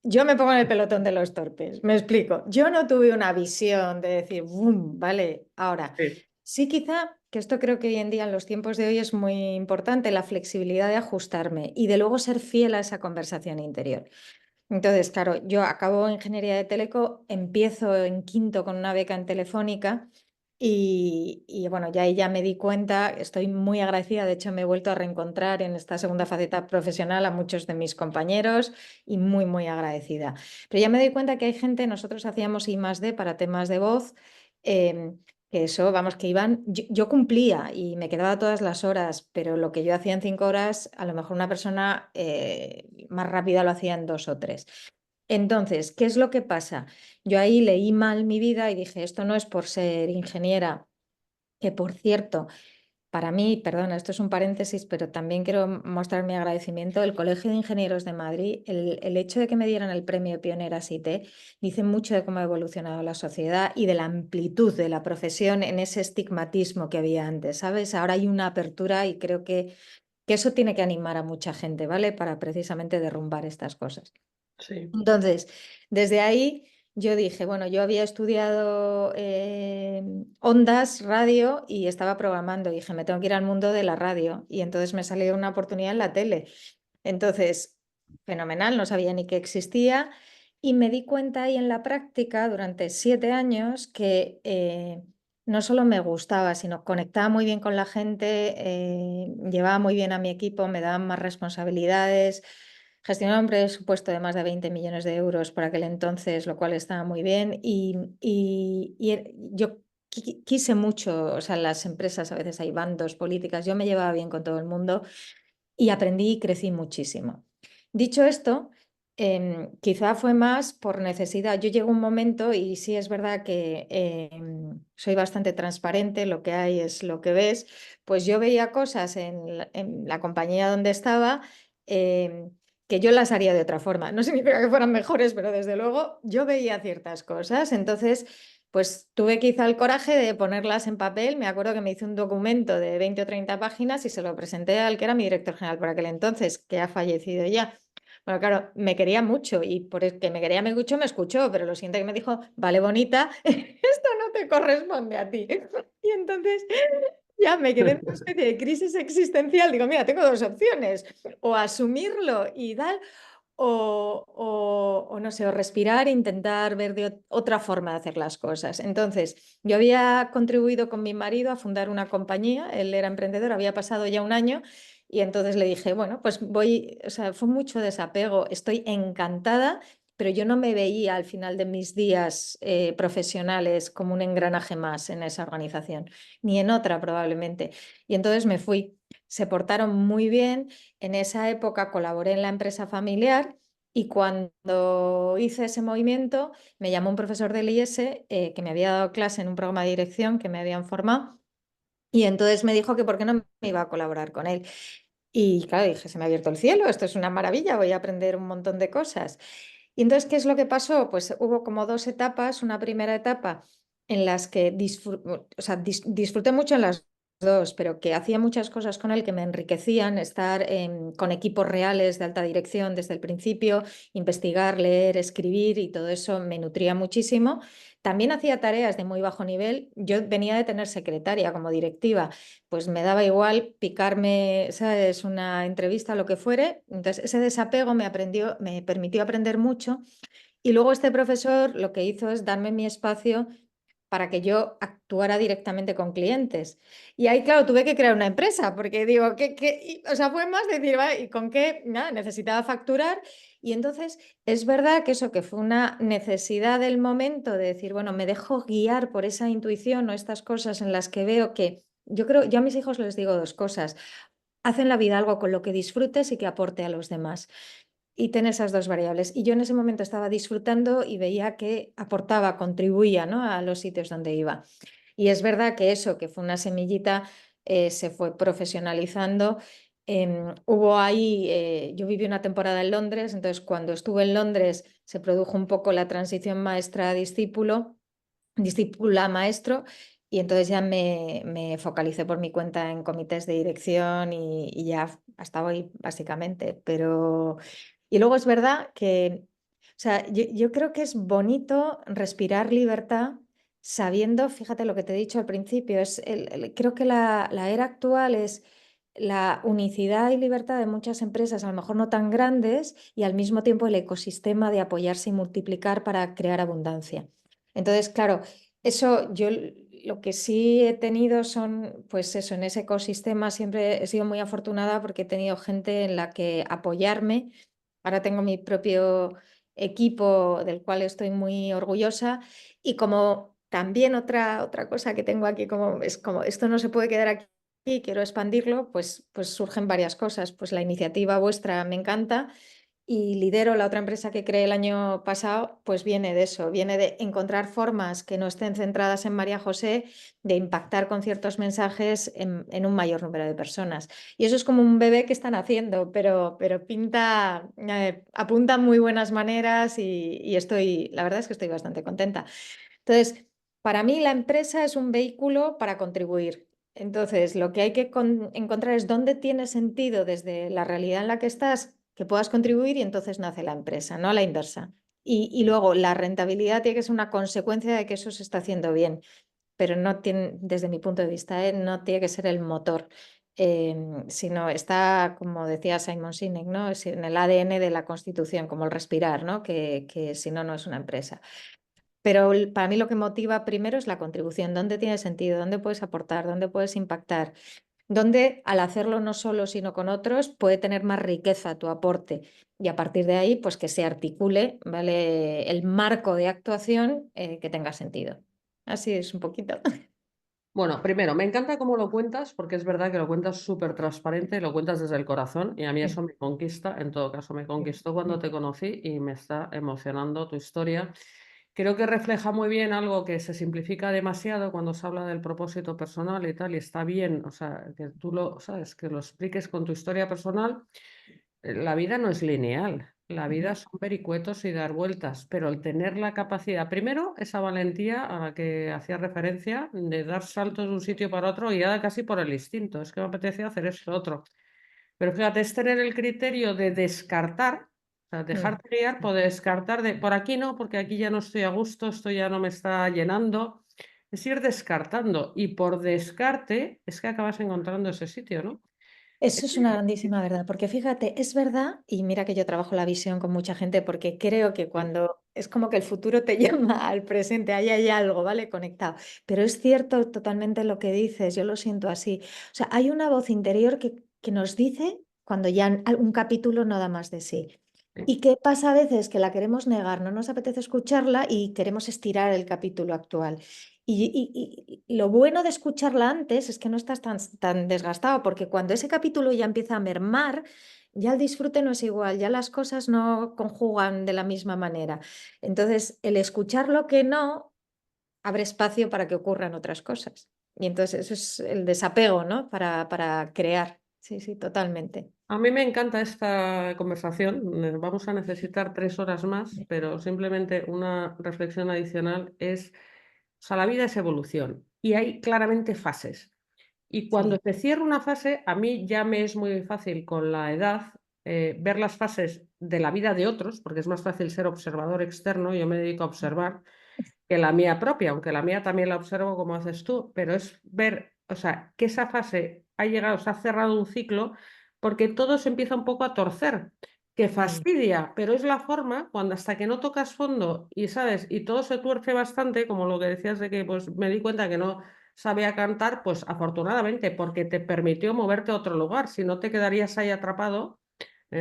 yo me pongo en el pelotón de los torpes, me explico. Yo no tuve una visión de decir, ¡bum! Vale, ahora, Sí, sí quizá, que esto creo que hoy en día en los tiempos de hoy es muy importante, la flexibilidad de ajustarme y de luego ser fiel a esa conversación interior. Entonces, claro, yo acabo ingeniería de teleco, empiezo en quinto con una beca en Telefónica y bueno, ya ahí ya me di cuenta, estoy muy agradecida, de hecho me he vuelto a reencontrar en esta segunda faceta profesional a muchos de mis compañeros y muy, muy agradecida. Pero ya me di cuenta que hay gente, nosotros hacíamos I+D para temas de voz, em, que eso, vamos, que iban, yo cumplía y me quedaba todas las horas, pero lo que yo hacía en 5 horas, a lo mejor una persona más rápida lo hacía en 2 o 3. Entonces, ¿qué es lo que pasa? Yo ahí leí mal mi vida y dije, esto no es por ser ingeniera, que por cierto, para mí, perdona, esto es un paréntesis, pero también quiero mostrar mi agradecimiento. El Colegio de Ingenieros de Madrid, el hecho de que me dieran el premio Pioneras IT, dice mucho de cómo ha evolucionado la sociedad y de la amplitud de la profesión en ese estigmatismo que había antes, ¿sabes? Ahora hay una apertura y creo que eso tiene que animar a mucha gente, ¿vale? Para precisamente derrumbar estas cosas. sí. Entonces, desde ahí yo dije, bueno, yo había estudiado ondas, radio y estaba programando. Y dije, me tengo que ir al mundo de la radio. Y entonces me salió una oportunidad en la tele. Entonces, fenomenal, no sabía ni que existía. Y me di cuenta ahí en la práctica durante 7 años que no solo me gustaba, sino conectaba muy bien con la gente, llevaba muy bien a mi equipo, me daban más responsabilidades. Gestionaba un presupuesto de más de 20 millones de euros por aquel entonces, lo cual estaba muy bien. Yo quise mucho, o sea, en las empresas a veces hay bandos, políticas, yo me llevaba bien con todo el mundo y aprendí y crecí muchísimo. Dicho esto, quizá fue más por necesidad. Yo llego un momento y sí es verdad que soy bastante transparente, lo que hay es lo que ves, pues yo veía cosas en la compañía donde estaba. Que yo las haría de otra forma. No significa que fueran mejores, pero desde luego yo veía ciertas cosas. Entonces, pues tuve quizá el coraje de ponerlas en papel. Me acuerdo que me hice un documento de 20 o 30 páginas y se lo presenté al que era mi director general por aquel entonces, que ha fallecido ya. Bueno, claro, me quería mucho y por el que me quería mucho me escuchó, pero lo siguiente que me dijo, vale, bonita, esto no te corresponde a ti. Y entonces ya me quedé en una especie de crisis existencial. Digo, mira, tengo dos opciones, o asumirlo y tal, o no sé, o respirar e intentar ver de otra forma de hacer las cosas. Entonces, yo había contribuido con mi marido a fundar una compañía, él era emprendedor, había pasado ya un año y entonces le dije, bueno, pues voy, o sea, fue mucho desapego, estoy encantada, pero yo no me veía al final de mis días profesionales como un engranaje más en esa organización, ni en otra probablemente. Y entonces me fui. Se portaron muy bien. En esa época colaboré en la empresa familiar y cuando hice ese movimiento me llamó un profesor del IES que me había dado clase en un programa de dirección que me habían formado y entonces me dijo que por qué no me iba a colaborar con él. Y claro, dije, se me ha abierto el cielo, esto es una maravilla, voy a aprender un montón de cosas. Y entonces, ¿qué es lo que pasó? Pues hubo como dos etapas. Una primera etapa en las que o sea, disfruté mucho en las dos, pero que hacía muchas cosas con él que me enriquecían, estar con equipos reales de alta dirección desde el principio, investigar, leer, escribir y todo eso me nutría muchísimo. También hacía tareas de muy bajo nivel. Yo venía de tener secretaria como directiva, pues me daba igual picarme, ¿sabes?, una entrevista, lo que fuere. Entonces, ese desapego me permitió aprender mucho. Y luego este profesor lo que hizo es darme mi espacio para que yo actuara directamente con clientes. Y ahí, claro, tuve que crear una empresa, porque digo, o sea, fue más decir, ¿vale? ¿Y con qué? Nada, necesitaba facturar. Y entonces es verdad que eso que fue una necesidad del momento de decir, bueno, me dejo guiar por esa intuición o estas cosas en las que veo que, yo creo, yo a mis hijos les digo dos cosas: hacen la vida algo con lo que disfrutes y que aporte a los demás. Y ten esas dos variables. Y yo en ese momento estaba disfrutando y veía que aportaba, contribuía, ¿no?, a los sitios donde iba. Y es verdad que eso, que fue una semillita, se fue profesionalizando. Hubo ahí, yo viví una temporada en Londres, entonces cuando estuve en Londres se produjo un poco la transición maestra-discípulo, discípula-maestro, y entonces ya me focalicé por mi cuenta en comités de dirección y ya hasta hoy, básicamente. Pero, y luego es verdad que, o sea, yo creo que es bonito respirar libertad sabiendo, fíjate lo que te he dicho al principio, creo que la era actual es la unicidad y libertad de muchas empresas, a lo mejor no tan grandes, y al mismo tiempo el ecosistema de apoyarse y multiplicar para crear abundancia. Entonces, claro, eso yo lo que sí he tenido son, pues eso, en ese ecosistema siempre he sido muy afortunada porque he tenido gente en la que apoyarme. Ahora tengo mi propio equipo del cual estoy muy orgullosa, y como también otra cosa que tengo aquí, como es como esto no se puede quedar aquí, quiero expandirlo, pues surgen varias cosas. Pues la iniciativa vuestra me encanta, y lidero la otra empresa que creé el año pasado, pues viene de eso, viene de encontrar formas que no estén centradas en María José, de impactar con ciertos mensajes en un mayor número de personas. Y eso es como un bebé que están haciendo, pero pinta, apunta muy buenas maneras, y la verdad es que estoy bastante contenta. Entonces, para mí la empresa es un vehículo para contribuir. Entonces, lo que hay que encontrar es dónde tiene sentido desde la realidad en la que estás que puedas contribuir, y entonces nace la empresa, no a la inversa. Y luego la rentabilidad tiene que ser una consecuencia de que eso se está haciendo bien, pero no tiene, desde mi punto de vista, no tiene que ser el motor, sino está, como decía Simon Sinek, ¿no?, es en el ADN de la Constitución, como el respirar, ¿no?, que si no, no es una empresa. Pero para mí lo que motiva primero es la contribución. ¿Dónde tiene sentido? ¿Dónde puedes aportar? ¿Dónde puedes impactar? ¿Dónde, al hacerlo no solo sino con otros, puede tener más riqueza tu aporte? Y a partir de ahí, pues que se articule, ¿vale?, el marco de actuación, que tenga sentido. Así es un poquito. Bueno, primero, me encanta cómo lo cuentas, porque es verdad que lo cuentas súper transparente, lo cuentas desde el corazón, y a mí eso me conquista. En todo caso, me conquistó cuando te conocí y me está emocionando tu historia. Creo que refleja muy bien algo que se simplifica demasiado cuando se habla del propósito personal y tal, y está bien, o sea, que tú lo sabes, que lo expliques con tu historia personal. La vida no es lineal, la vida son vericuetos y dar vueltas, pero el tener la capacidad, primero, esa valentía a la que hacía referencia, de dar saltos de un sitio para otro y ya casi por el instinto, es que me apetece hacer esto otro. Pero fíjate, es tener el criterio de descartar, o sea, dejarte guiar por descartar de por aquí no, porque aquí ya no estoy a gusto, esto ya no me está llenando. Es ir descartando, y por descarte es que acabas encontrando ese sitio, ¿no? Eso es una grandísima verdad, porque fíjate, es verdad, y mira que yo trabajo la visión con mucha gente, porque creo que cuando es como que el futuro te llama al presente, ahí hay algo, ¿vale?, conectado. Pero es cierto totalmente lo que dices, yo lo siento así. O sea, hay una voz interior que nos dice cuando ya un capítulo no da más de sí. ¿Y qué pasa a veces? Que la queremos negar, no nos apetece escucharla y queremos estirar el capítulo actual. Y lo bueno de escucharla antes es que no estás tan desgastado, porque cuando ese capítulo ya empieza a mermar, ya el disfrute no es igual, ya las cosas no conjugan de la misma manera. Entonces, el escuchar lo que no abre espacio para que ocurran otras cosas. Y entonces eso es el desapego, ¿no?, para crear. Sí, sí, totalmente. A mí me encanta esta conversación. Vamos a necesitar 3 horas más, pero simplemente una reflexión adicional es, o sea, la vida es evolución y hay claramente fases. Y cuando Sí, se cierra una fase, a mí ya me es muy fácil con la edad ver las fases de la vida de otros, porque es más fácil ser observador externo, yo me dedico a observar, que la mía propia, aunque la mía también la observo como haces tú, pero es ver, o sea, que esa fase ha llegado, se ha cerrado un ciclo, porque todo se empieza un poco a torcer, que sí, fastidia, pero es la forma cuando hasta que no tocas fondo y sabes, y todo se tuerce bastante, como lo que decías de que pues me di cuenta que no sabía cantar, pues afortunadamente, porque te permitió moverte a otro lugar, si no te quedarías ahí atrapado, sí,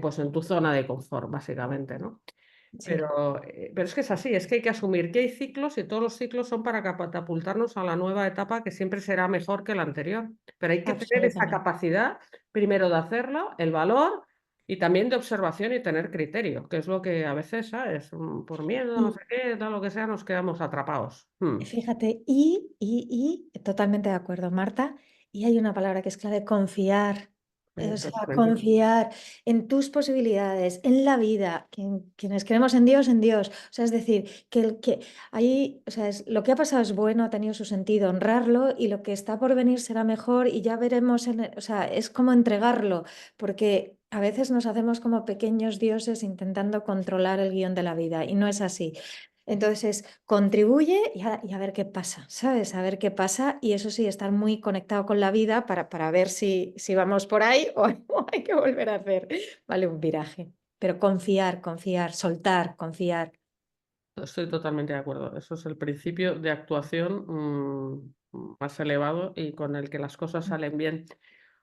pues en tu zona de confort, básicamente, ¿no? sí, Pero es que es así, es que hay que asumir que hay ciclos y todos los ciclos son para catapultarnos a la nueva etapa que siempre será mejor que la anterior. Pero hay que tener esa absolutamente. capacidad, primero de hacerlo, el valor y también de observación y tener criterio, que es lo que a veces, ¿sabes? Por miedo, no Y sé qué, tal, lo que sea, nos quedamos atrapados. fíjate, totalmente de acuerdo, Marta, y hay una palabra que es clave, confiar. O sea, Exactamente. confiar en tus posibilidades, en la vida, quienes creemos en Dios. O sea, es decir, que ahí, o sea, lo que ha pasado es bueno, ha tenido su sentido, honrarlo, y lo que está por venir será mejor y ya veremos, o sea, es como entregarlo, porque a veces nos hacemos como pequeños dioses intentando controlar el guión de la vida y no es así. Entonces, contribuye y a ver qué pasa, ¿sabes? A ver qué pasa y eso sí, estar muy conectado con la vida para ver si vamos por ahí o hay que volver a hacer, ¿vale? Un viraje. Pero confiar, confiar, soltar, confiar. Estoy totalmente de acuerdo. Eso es el principio de actuación más elevado y con el que las cosas salen bien.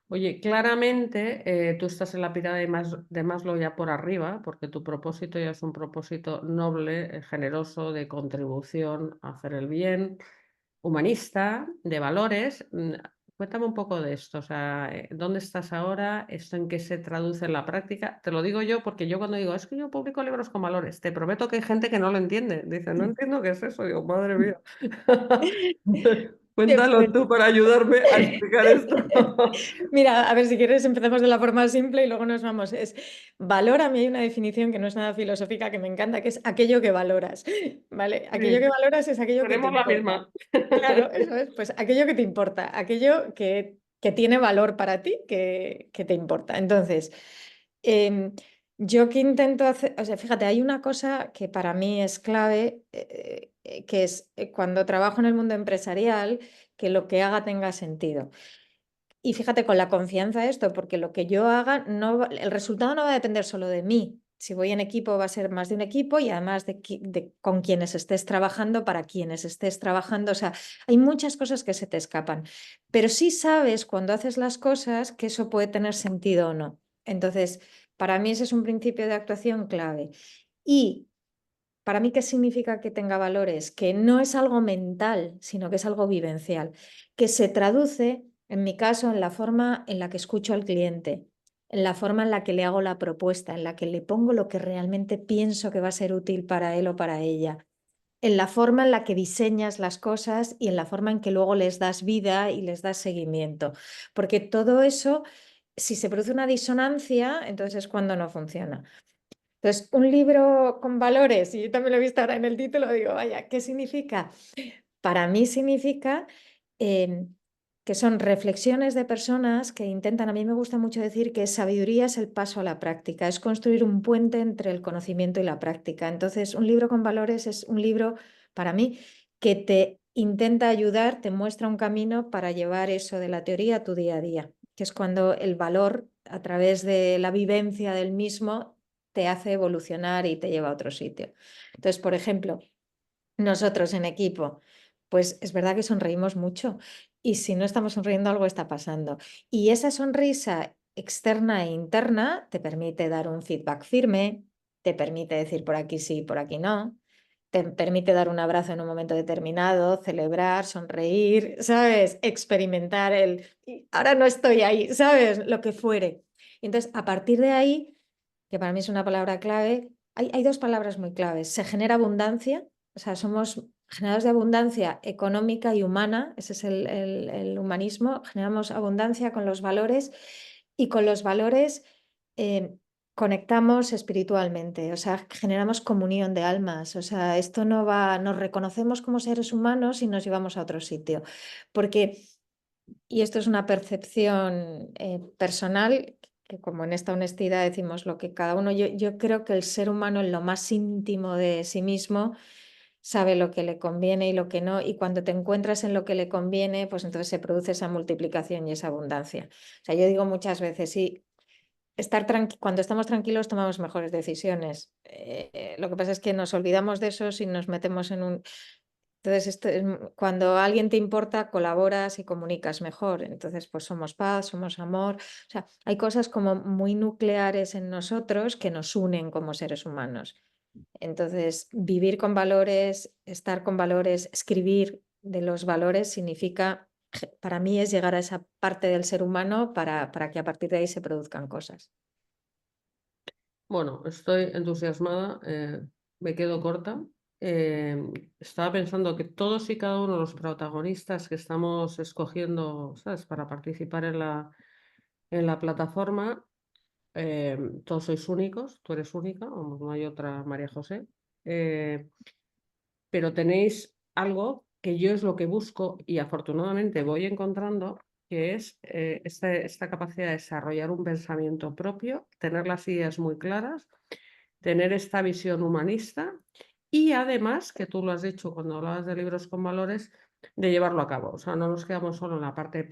Oye, claramente tú estás en la pirámide de Maslow ya por arriba, porque tu propósito ya es un propósito noble, generoso, de contribución a hacer el bien, humanista, de valores. Cuéntame un poco de esto, o sea, ¿dónde estás ahora? ¿Esto en qué se traduce en la práctica? Te lo digo yo porque yo cuando digo, es que yo publico libros con valores, te prometo que hay gente que no lo entiende. Dice, no entiendo qué es eso. Digo, madre mía. Cuéntalo Pues, tú para ayudarme a explicar esto. mira, a ver si quieres empezamos de la forma simple y luego nos vamos. Valor, a mí hay una definición que no es nada filosófica que me encanta, que es aquello que valoras, ¿vale? Aquello que Sí, valoras es aquello que te tenemos la importa. misma. Claro, eso es, pues aquello que te importa, aquello que tiene valor para ti, que te importa. Entonces, em, yo que intento hacer, o sea, fíjate, hay una cosa que para mí es clave, que es cuando trabajo en el mundo empresarial, que lo que haga tenga sentido. Y fíjate, con la confianza de esto, porque lo que yo haga, el resultado no va a depender solo de mí. Si voy en equipo, va a ser más de un equipo y además de con quienes estés trabajando, para quienes estés trabajando. O sea, hay muchas cosas que se te escapan. Pero sí sabes cuando haces las cosas que eso puede tener sentido o no. Entonces, para mí ese es un principio de actuación clave. Y para mí, ¿qué significa que tenga valores? Que no es algo mental, sino que es algo vivencial, que se traduce, en mi caso, en la forma en la que escucho al cliente, en la forma en la que le hago la propuesta, en la que le pongo lo que realmente pienso que va a ser útil para él o para ella, en la forma en la que diseñas las cosas y en la forma en que luego les das vida y les das seguimiento. Porque todo eso, si se produce una disonancia, entonces es cuando no funciona. Entonces, un libro con valores, y yo también lo he visto ahora en el título, digo, vaya, ¿qué significa? Para mí significa eh, que son reflexiones de personas que intentan, a mí me gusta mucho decir que sabiduría es el paso a la práctica, es construir un puente entre el conocimiento y la práctica. Entonces, un libro con valores es un libro, para mí, que te intenta ayudar, te muestra un camino para llevar eso de la teoría a tu día a día, que es cuando el valor, a través de la vivencia del mismo, te hace evolucionar y te lleva a otro sitio. Entonces, por ejemplo, nosotros en equipo, pues es verdad que sonreímos mucho y si no estamos sonriendo algo está pasando. Y esa sonrisa externa e interna te permite dar un feedback firme, te permite decir por aquí sí, por aquí no, te permite dar un abrazo en un momento determinado, celebrar, sonreír, ¿sabes? Experimentar "Y ahora no estoy ahí", ¿sabes? Lo que fuere. Y entonces, a partir de ahí, que para mí es una palabra clave, hay dos palabras muy claves. Se genera abundancia, o sea, somos generadores de abundancia económica y humana, ese es el humanismo, generamos abundancia con los valores y con los valores conectamos espiritualmente, o sea, generamos comunión de almas, o sea, esto no va, nos reconocemos como seres humanos y nos llevamos a otro sitio, porque y esto es una percepción personal, que como en esta honestidad decimos lo que cada uno, yo creo que el ser humano en lo más íntimo de sí mismo sabe lo que le conviene y lo que no, y cuando te encuentras en lo que le conviene, pues entonces se produce esa multiplicación y esa abundancia. O sea, yo digo muchas veces, sí, cuando estamos tranquilos tomamos mejores decisiones. Lo que pasa es que nos olvidamos de eso si nos metemos en un... Entonces, cuando alguien te importa, colaboras y comunicas mejor. Entonces, pues somos paz, somos amor. O sea, hay cosas como muy nucleares en nosotros que nos unen como seres humanos. Entonces, vivir con valores, estar con valores, escribir de los valores significa, para mí, es llegar a esa parte del ser humano para que a partir de ahí se produzcan cosas. Bueno, estoy entusiasmada, me quedo corta. Eh, Estaba pensando que todos y cada uno de los protagonistas que estamos escogiendo, ¿sabes?, para participar en la plataforma, todos sois únicos, tú eres única, vamos, no hay otra María José, pero tenéis algo que yo es lo que busco y afortunadamente voy encontrando, que es esta capacidad de desarrollar un pensamiento propio, tener las ideas muy claras, tener esta visión humanista y además, que tú lo has dicho cuando hablabas de libros con valores, de llevarlo a cabo. O sea, no nos quedamos solo en la parte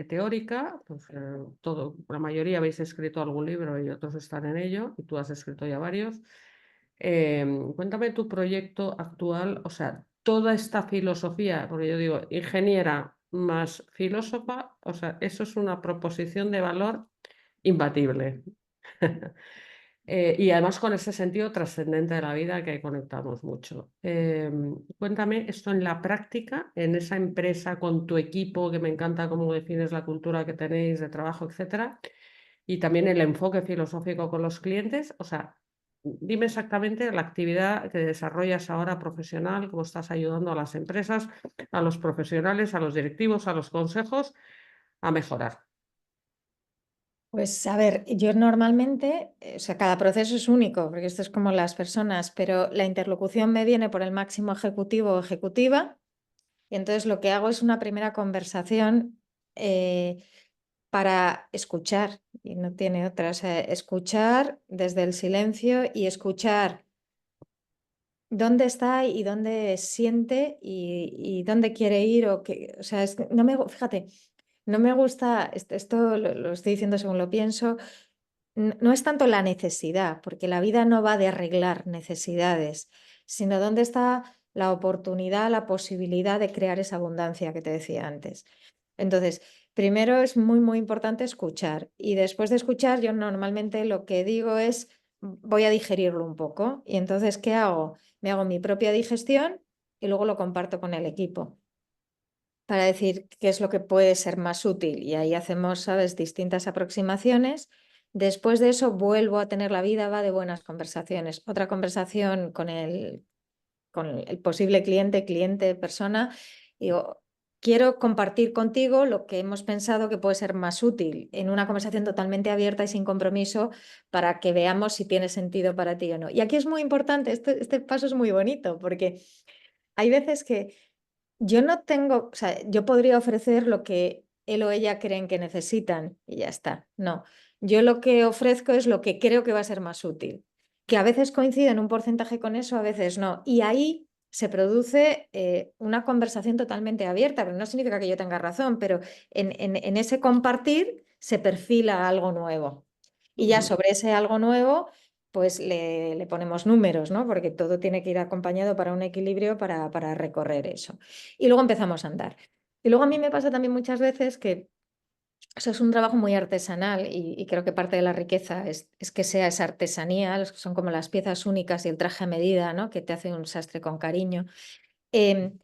teórica, pues la mayoría habéis escrito algún libro y otros están en ello, y tú has escrito ya varios. Cuéntame tu proyecto actual, o sea, toda esta filosofía, porque yo digo, ingeniera más filósofa, o sea, eso es una proposición de valor imbatible. Y además con ese sentido trascendente de la vida que conectamos mucho. Cuéntame esto en la práctica, en esa empresa, con tu equipo, que me encanta cómo defines la cultura que tenéis de trabajo, etcétera, y también el enfoque filosófico con los clientes. O sea, dime exactamente la actividad que desarrollas ahora profesional, cómo estás ayudando a las empresas, a los profesionales, a los directivos, a los consejos a mejorar. Pues a ver, yo normalmente, o sea, cada proceso es único, porque esto es como las personas, pero la interlocución me viene por el máximo ejecutivo o ejecutiva, y entonces lo que hago es una primera conversación para escuchar, y no tiene otra, o sea, escuchar desde el silencio y escuchar dónde está y dónde siente y dónde quiere ir, o sea, fíjate, no me gusta, esto lo estoy diciendo según lo pienso. No es tanto la necesidad, porque la vida no va de arreglar necesidades, sino dónde está la oportunidad, la posibilidad de crear esa abundancia que te decía antes. Entonces, primero es muy, muy importante escuchar, y después de escuchar yo normalmente lo que digo es, voy a digerirlo un poco, y entonces, ¿qué hago? Me hago mi propia digestión y luego lo comparto con el equipo para decir qué es lo que puede ser más útil, y ahí hacemos, ¿sabes?, distintas aproximaciones. Después de eso vuelvo a tener, la vida va de buenas conversaciones. Otra conversación con el posible cliente, persona. Digo, quiero compartir contigo lo que hemos pensado que puede ser más útil en una conversación totalmente abierta y sin compromiso, para que veamos si tiene sentido para ti o no. Y aquí es muy importante, este paso es muy bonito, porque hay veces que yo no tengo, o sea, yo podría ofrecer lo que él o ella creen que necesitan y ya está. No, yo lo que ofrezco es lo que creo que va a ser más útil, que a veces coincide en un porcentaje con eso, a veces no. Y ahí se produce una conversación totalmente abierta, pero no significa que yo tenga razón, pero en ese compartir se perfila algo nuevo. Y ya sobre ese algo nuevo, pues le ponemos números, ¿no? Porque todo tiene que ir acompañado para un equilibrio para recorrer eso. Y luego empezamos a andar. Y luego a mí me pasa también muchas veces que eso es un trabajo muy artesanal, y creo que parte de la riqueza es que sea esa artesanía, son como las piezas únicas y el traje a medida, ¿no?, que te hace un sastre con cariño. Em,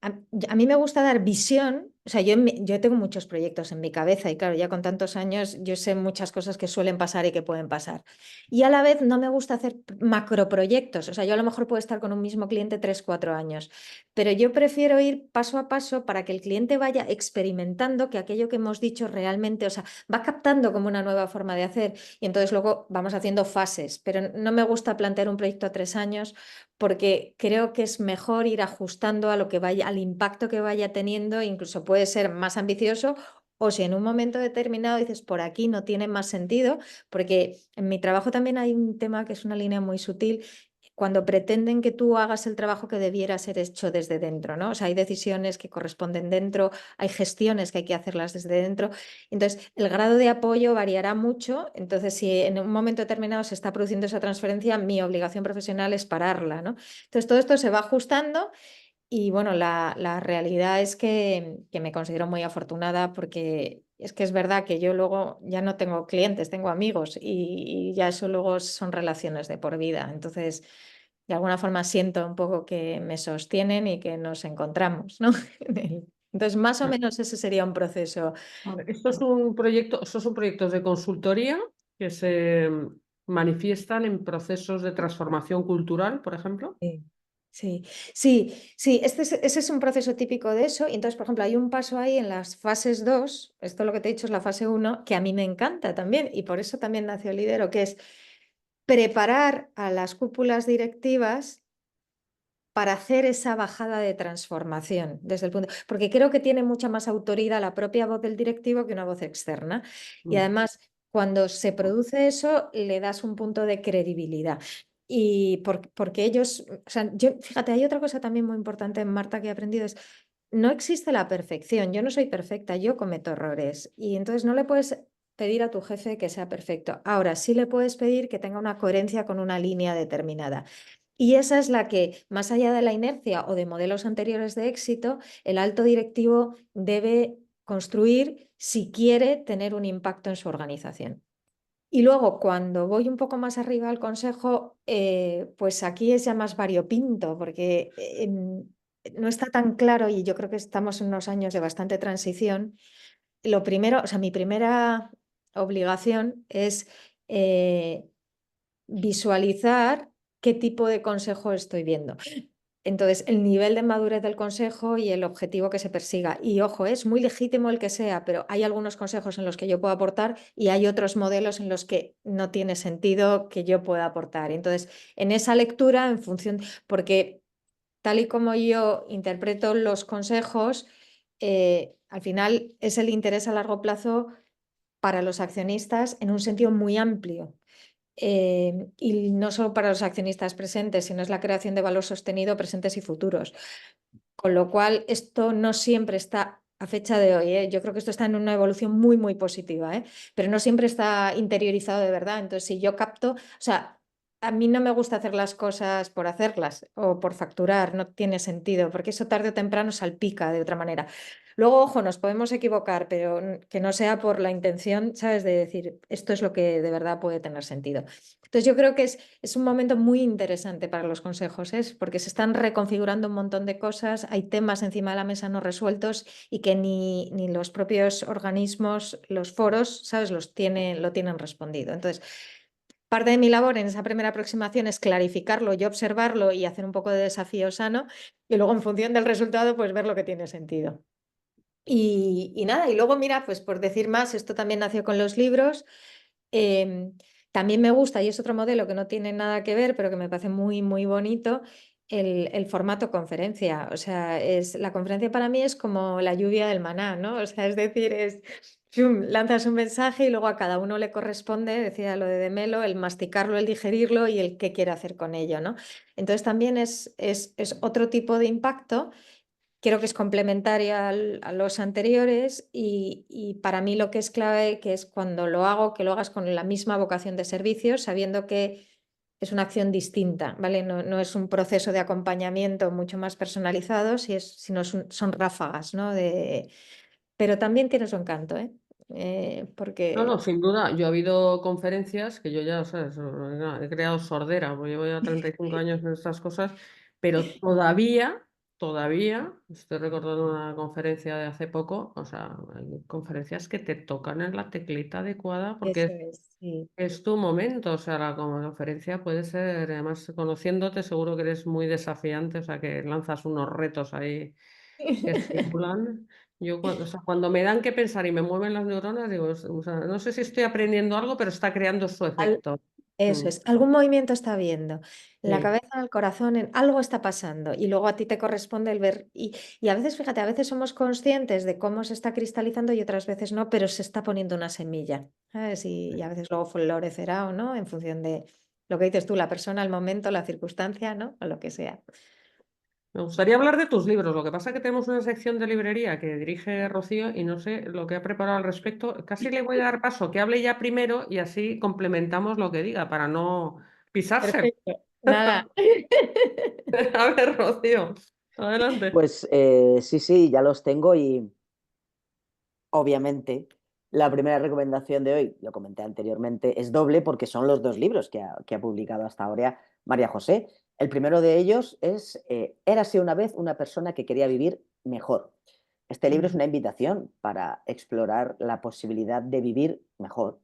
a mí me gusta dar visión, o sea, yo tengo muchos proyectos en mi cabeza, y claro, ya con tantos años yo sé muchas cosas que suelen pasar y que pueden pasar. Y a la vez no me gusta hacer macroproyectos, o sea, yo a lo mejor puedo estar con un mismo cliente 3, 4 años, pero yo prefiero ir paso a paso para que el cliente vaya experimentando que aquello que hemos dicho realmente, o sea, va captando como una nueva forma de hacer, y entonces luego vamos haciendo fases, pero no me gusta plantear un proyecto a 3 años, porque creo que es mejor ir ajustando a lo que vaya, al impacto que vaya teniendo, incluso puede ser más ambicioso. O si en un momento determinado dices, por aquí no tiene más sentido, porque en mi trabajo también hay un tema que es una línea muy sutil, cuando pretenden que tú hagas el trabajo que debiera ser hecho desde dentro, ¿no? O sea, hay decisiones que corresponden dentro, hay gestiones que hay que hacerlas desde dentro. Entonces, el grado de apoyo variará mucho. Entonces, si en un momento determinado se está produciendo esa transferencia, mi obligación profesional es pararla, ¿no? Entonces, todo esto se va ajustando y bueno, la realidad es que me considero muy afortunada porque es que es verdad que yo luego ya no tengo clientes, tengo amigos y ya eso luego son relaciones de por vida. Entonces, de alguna forma siento un poco que me sostienen y que nos encontramos, ¿no? Entonces, más o menos ese sería un proceso. Vale, estos son proyectos de consultoría que se manifiestan en procesos de transformación cultural, por ejemplo. Sí, sí, sí, sí, ese es un proceso típico de eso. Y entonces, por ejemplo, hay un paso ahí en las fases 2. Esto lo que te he dicho es la fase 1, que a mí me encanta también, y por eso también nació Lidero, que es preparar a las cúpulas directivas para hacer esa bajada de transformación desde el punto, porque creo que tiene mucha más autoridad la propia voz del directivo que una voz externa. Y Mm. además, cuando se produce eso, le das un punto de credibilidad. Y porque ellos, o sea, fíjate, hay otra cosa también muy importante, Marta, que he aprendido, es no existe la perfección. Yo no soy perfecta, yo cometo errores. Y entonces no le puedes pedir a tu jefe que sea perfecto. Ahora sí le puedes pedir que tenga una coherencia con una línea determinada. Y esa es la que, más allá de la inercia o de modelos anteriores de éxito, el alto directivo debe construir si quiere tener un impacto en su organización. Y luego, cuando voy un poco más arriba al consejo, pues aquí es ya más variopinto, porque no está tan claro y yo creo que estamos en unos años de bastante transición. Lo primero, o sea, mi primera obligación es visualizar qué tipo de consejo estoy viendo. Entonces, el nivel de madurez del consejo y el objetivo que se persiga. Y ojo, es muy legítimo el que sea, pero hay algunos consejos en los que yo puedo aportar y hay otros modelos en los que no tiene sentido que yo pueda aportar. Entonces, en esa lectura, en función, porque tal y como yo interpreto los consejos, al final es el interés a largo plazo para los accionistas en un sentido muy amplio. Y no solo para los accionistas presentes, sino es la creación de valor sostenido presentes y futuros. Con lo cual, esto no siempre está a fecha de hoy, ¿eh? Yo creo que esto está en una evolución muy, muy positiva, ¿eh? Pero no siempre está interiorizado de verdad. Entonces, si yo capto, o sea, a mí no me gusta hacer las cosas por hacerlas o por facturar, no tiene sentido, porque eso tarde o temprano salpica de otra manera. Luego, ojo, nos podemos equivocar, pero que no sea por la intención, ¿sabes? De decir, esto es lo que de verdad puede tener sentido. Entonces, yo creo que es un momento muy interesante para los consejos, ¿eh? Porque se están reconfigurando un montón de cosas, hay temas encima de la mesa no resueltos y que ni los propios organismos, los foros, ¿sabes? Lo tienen respondido. Entonces, parte de mi labor en esa primera aproximación es clarificarlo y observarlo y hacer un poco de desafío sano y luego en función del resultado, pues ver lo que tiene sentido. Y nada, y luego mira, pues por decir más, esto también nació con los libros. Em, También me gusta, y es otro modelo que no tiene nada que ver, pero que me parece muy, muy bonito, el formato conferencia. O sea, la conferencia para mí es como la lluvia del maná, ¿no? O sea, es decir, ¡fum! Lanzas un mensaje y luego a cada uno le corresponde, decía lo de Melo, el masticarlo, el digerirlo y el qué quiere hacer con ello, ¿no? Entonces también es otro tipo de impacto. Creo que es complementaria a los anteriores y para mí lo que es clave, que es cuando lo hago, que lo hagas con la misma vocación de servicio, sabiendo que es una acción distinta, ¿vale? No es un proceso de acompañamiento mucho más personalizado, sino son ráfagas, ¿no? Pero también tiene su encanto, ¿eh? No, Porque no, sin duda. Yo he habido conferencias que yo ya, ¿sabes? He creado sordera, porque llevo ya 35 años en estas cosas, pero todavía, estoy recordando una conferencia de hace poco, o sea, hay conferencias que te tocan en la teclita adecuada porque eso es, sí. es tu momento, o sea, la conferencia puede ser, además, conociéndote, seguro que eres muy desafiante, o sea, que lanzas unos retos ahí que estimulan. Yo, o sea, cuando me dan que pensar y me mueven las neuronas, digo, o sea, no sé si estoy aprendiendo algo, pero está creando su Al- efecto. Eso Mm. es, algún movimiento está habiendo, en la Sí. cabeza, en el corazón, en algo está pasando y luego a ti te corresponde el ver. Y a veces, fíjate, a veces somos conscientes de cómo se está cristalizando y otras veces no, pero se está poniendo una semilla, ¿sabes? Y a veces luego florecerá o no en función de lo que dices tú, la persona, el momento, la circunstancia, ¿no? O lo que sea. Me gustaría hablar de tus libros. Lo que pasa es que tenemos una sección de librería que dirige Rocío y no sé lo que ha preparado al respecto. Casi le voy a dar paso que hable ya primero y así complementamos lo que diga para no pisarse. Perfecto. Nada. A ver, Rocío, adelante. Pues sí, ya los tengo y obviamente la primera recomendación de hoy, lo comenté anteriormente, es doble porque son los dos libros que ha publicado hasta ahora María José. El primero de ellos es Érase una vez una persona que quería vivir mejor. Este libro es una invitación para explorar la posibilidad de vivir mejor.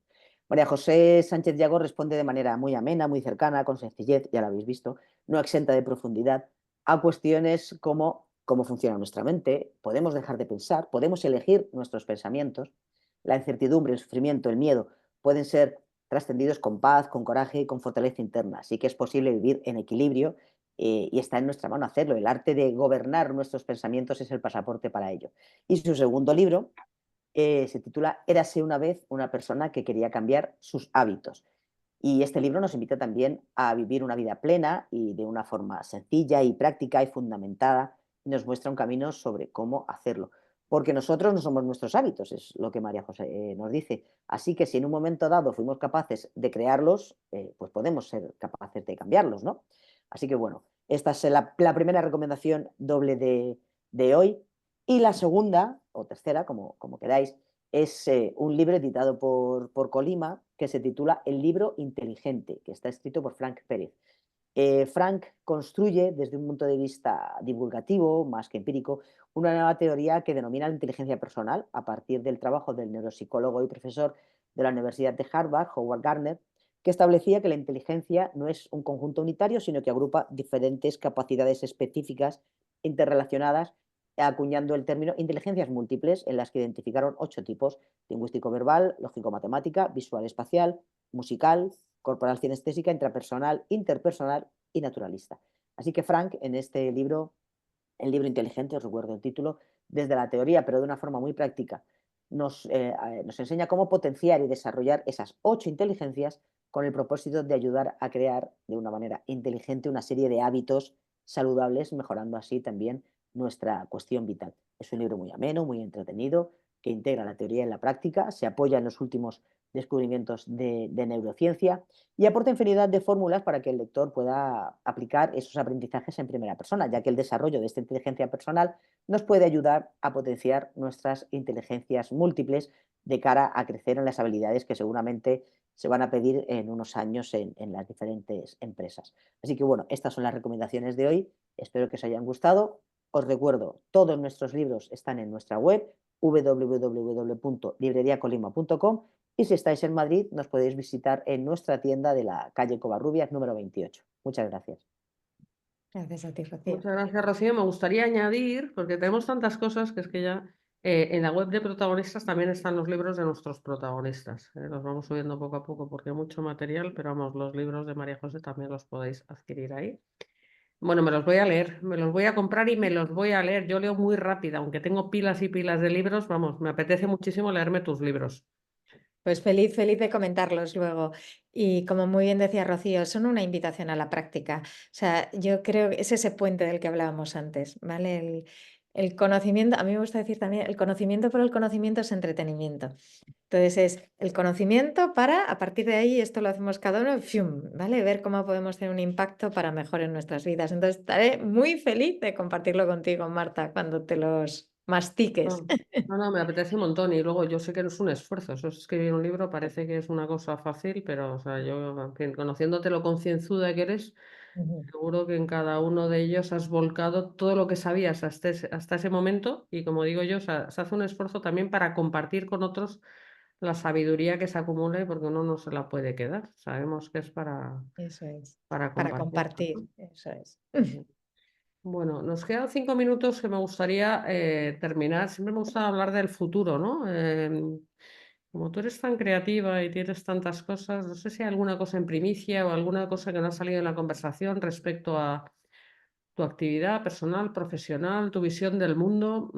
María José Sánchez Yago responde de manera muy amena, muy cercana, con sencillez, ya lo habéis visto, no exenta de profundidad, a cuestiones como cómo funciona nuestra mente, podemos dejar de pensar, podemos elegir nuestros pensamientos, la incertidumbre, el sufrimiento, el miedo pueden ser trascendidos con paz, con coraje y con fortaleza interna. Así que es posible vivir en equilibrio y está en nuestra mano hacerlo. El arte de gobernar nuestros pensamientos es el pasaporte para ello. Y su segundo libro se titula Érase una vez una persona que quería cambiar sus hábitos. Y este libro nos invita también a vivir una vida plena y de una forma sencilla y práctica y fundamentada, y nos muestra un camino sobre cómo hacerlo. Porque nosotros no somos nuestros hábitos, es lo que María José nos dice. Así que si en un momento dado fuimos capaces de crearlos, pues podemos ser capaces de cambiarlos, ¿no? Así que bueno, esta es la primera recomendación doble de hoy. Y la segunda, o tercera, como queráis, es un libro editado por Colima que se titula El libro inteligente, que está escrito por Frank Pérez. Frank construye desde un punto de vista divulgativo, más que empírico, una nueva teoría que denomina la inteligencia personal a partir del trabajo del neuropsicólogo y profesor de la Universidad de Harvard, Howard Gardner, que establecía que la inteligencia no es un conjunto unitario, sino que agrupa diferentes capacidades específicas interrelacionadas, acuñando el término inteligencias múltiples, en las que identificaron 8 tipos: lingüístico-verbal, lógico-matemática, visual-espacial, musical, corporal cinestésica, intrapersonal, interpersonal y naturalista. Así que Frank, en este libro, el libro inteligente, os recuerdo el título, desde la teoría, pero de una forma muy práctica, nos enseña cómo potenciar y desarrollar esas 8 inteligencias con el propósito de ayudar a crear de una manera inteligente una serie de hábitos saludables, mejorando así también nuestra cuestión vital. Es un libro muy ameno, muy entretenido, que integra la teoría en la práctica, se apoya en los últimos descubrimientos de neurociencia y aporta infinidad de fórmulas para que el lector pueda aplicar esos aprendizajes en primera persona, ya que el desarrollo de esta inteligencia personal nos puede ayudar a potenciar nuestras inteligencias múltiples de cara a crecer en las habilidades que seguramente se van a pedir en unos años en las diferentes empresas. Así que bueno, estas son las recomendaciones de hoy. Espero que os hayan gustado. Os recuerdo, todos nuestros libros están en nuestra web www.libreriacolima.com y si estáis en Madrid nos podéis visitar en nuestra tienda de la calle Covarrubias número 28. Muchas gracias. Gracias a ti, Rocío. Muchas gracias, Rocío. Me gustaría añadir, porque tenemos tantas cosas, que es que ya en la web de protagonistas también están los libros de nuestros protagonistas. Los vamos subiendo poco a poco porque hay mucho material, pero vamos, los libros de María José también los podéis adquirir ahí. Bueno, me los voy a leer, me los voy a comprar y me los voy a leer. Yo leo muy rápido, aunque tengo pilas y pilas de libros, vamos, me apetece muchísimo leerme tus libros. Pues feliz, feliz de comentarlos luego. Y como muy bien decía Rocío, son una invitación a la práctica. O sea, yo creo que es ese puente del que hablábamos antes, ¿vale? El conocimiento, a mí me gusta decir también, el conocimiento por el conocimiento es entretenimiento. Entonces es el conocimiento para, a partir de ahí, esto lo hacemos cada uno, ¡fium! ¿Vale? Ver cómo podemos tener un impacto para mejor en nuestras vidas. Entonces estaré muy feliz de compartirlo contigo, Marta, cuando te los mastiques. No, no, me apetece un montón y luego yo sé que no es un esfuerzo, eso es escribir un libro, parece que es una cosa fácil, pero o sea, yo, en fin, conociéndote lo concienzuda que eres, Ujú. seguro que en cada uno de ellos has volcado todo lo que sabías hasta ese momento y como digo yo, o sea, se hace un esfuerzo también para compartir con otros la sabiduría que se acumule porque uno no se la puede quedar, sabemos que es Eso es, para para compartirla, compartir, ¿no? eso es. Ujú. Bueno, nos quedan 5 minutos que me gustaría terminar. Siempre me gusta hablar del futuro, ¿no? como tú eres tan creativa y tienes tantas cosas, no sé si hay alguna cosa en primicia o alguna cosa que no ha salido en la conversación respecto a tu actividad personal, profesional, tu visión del mundo,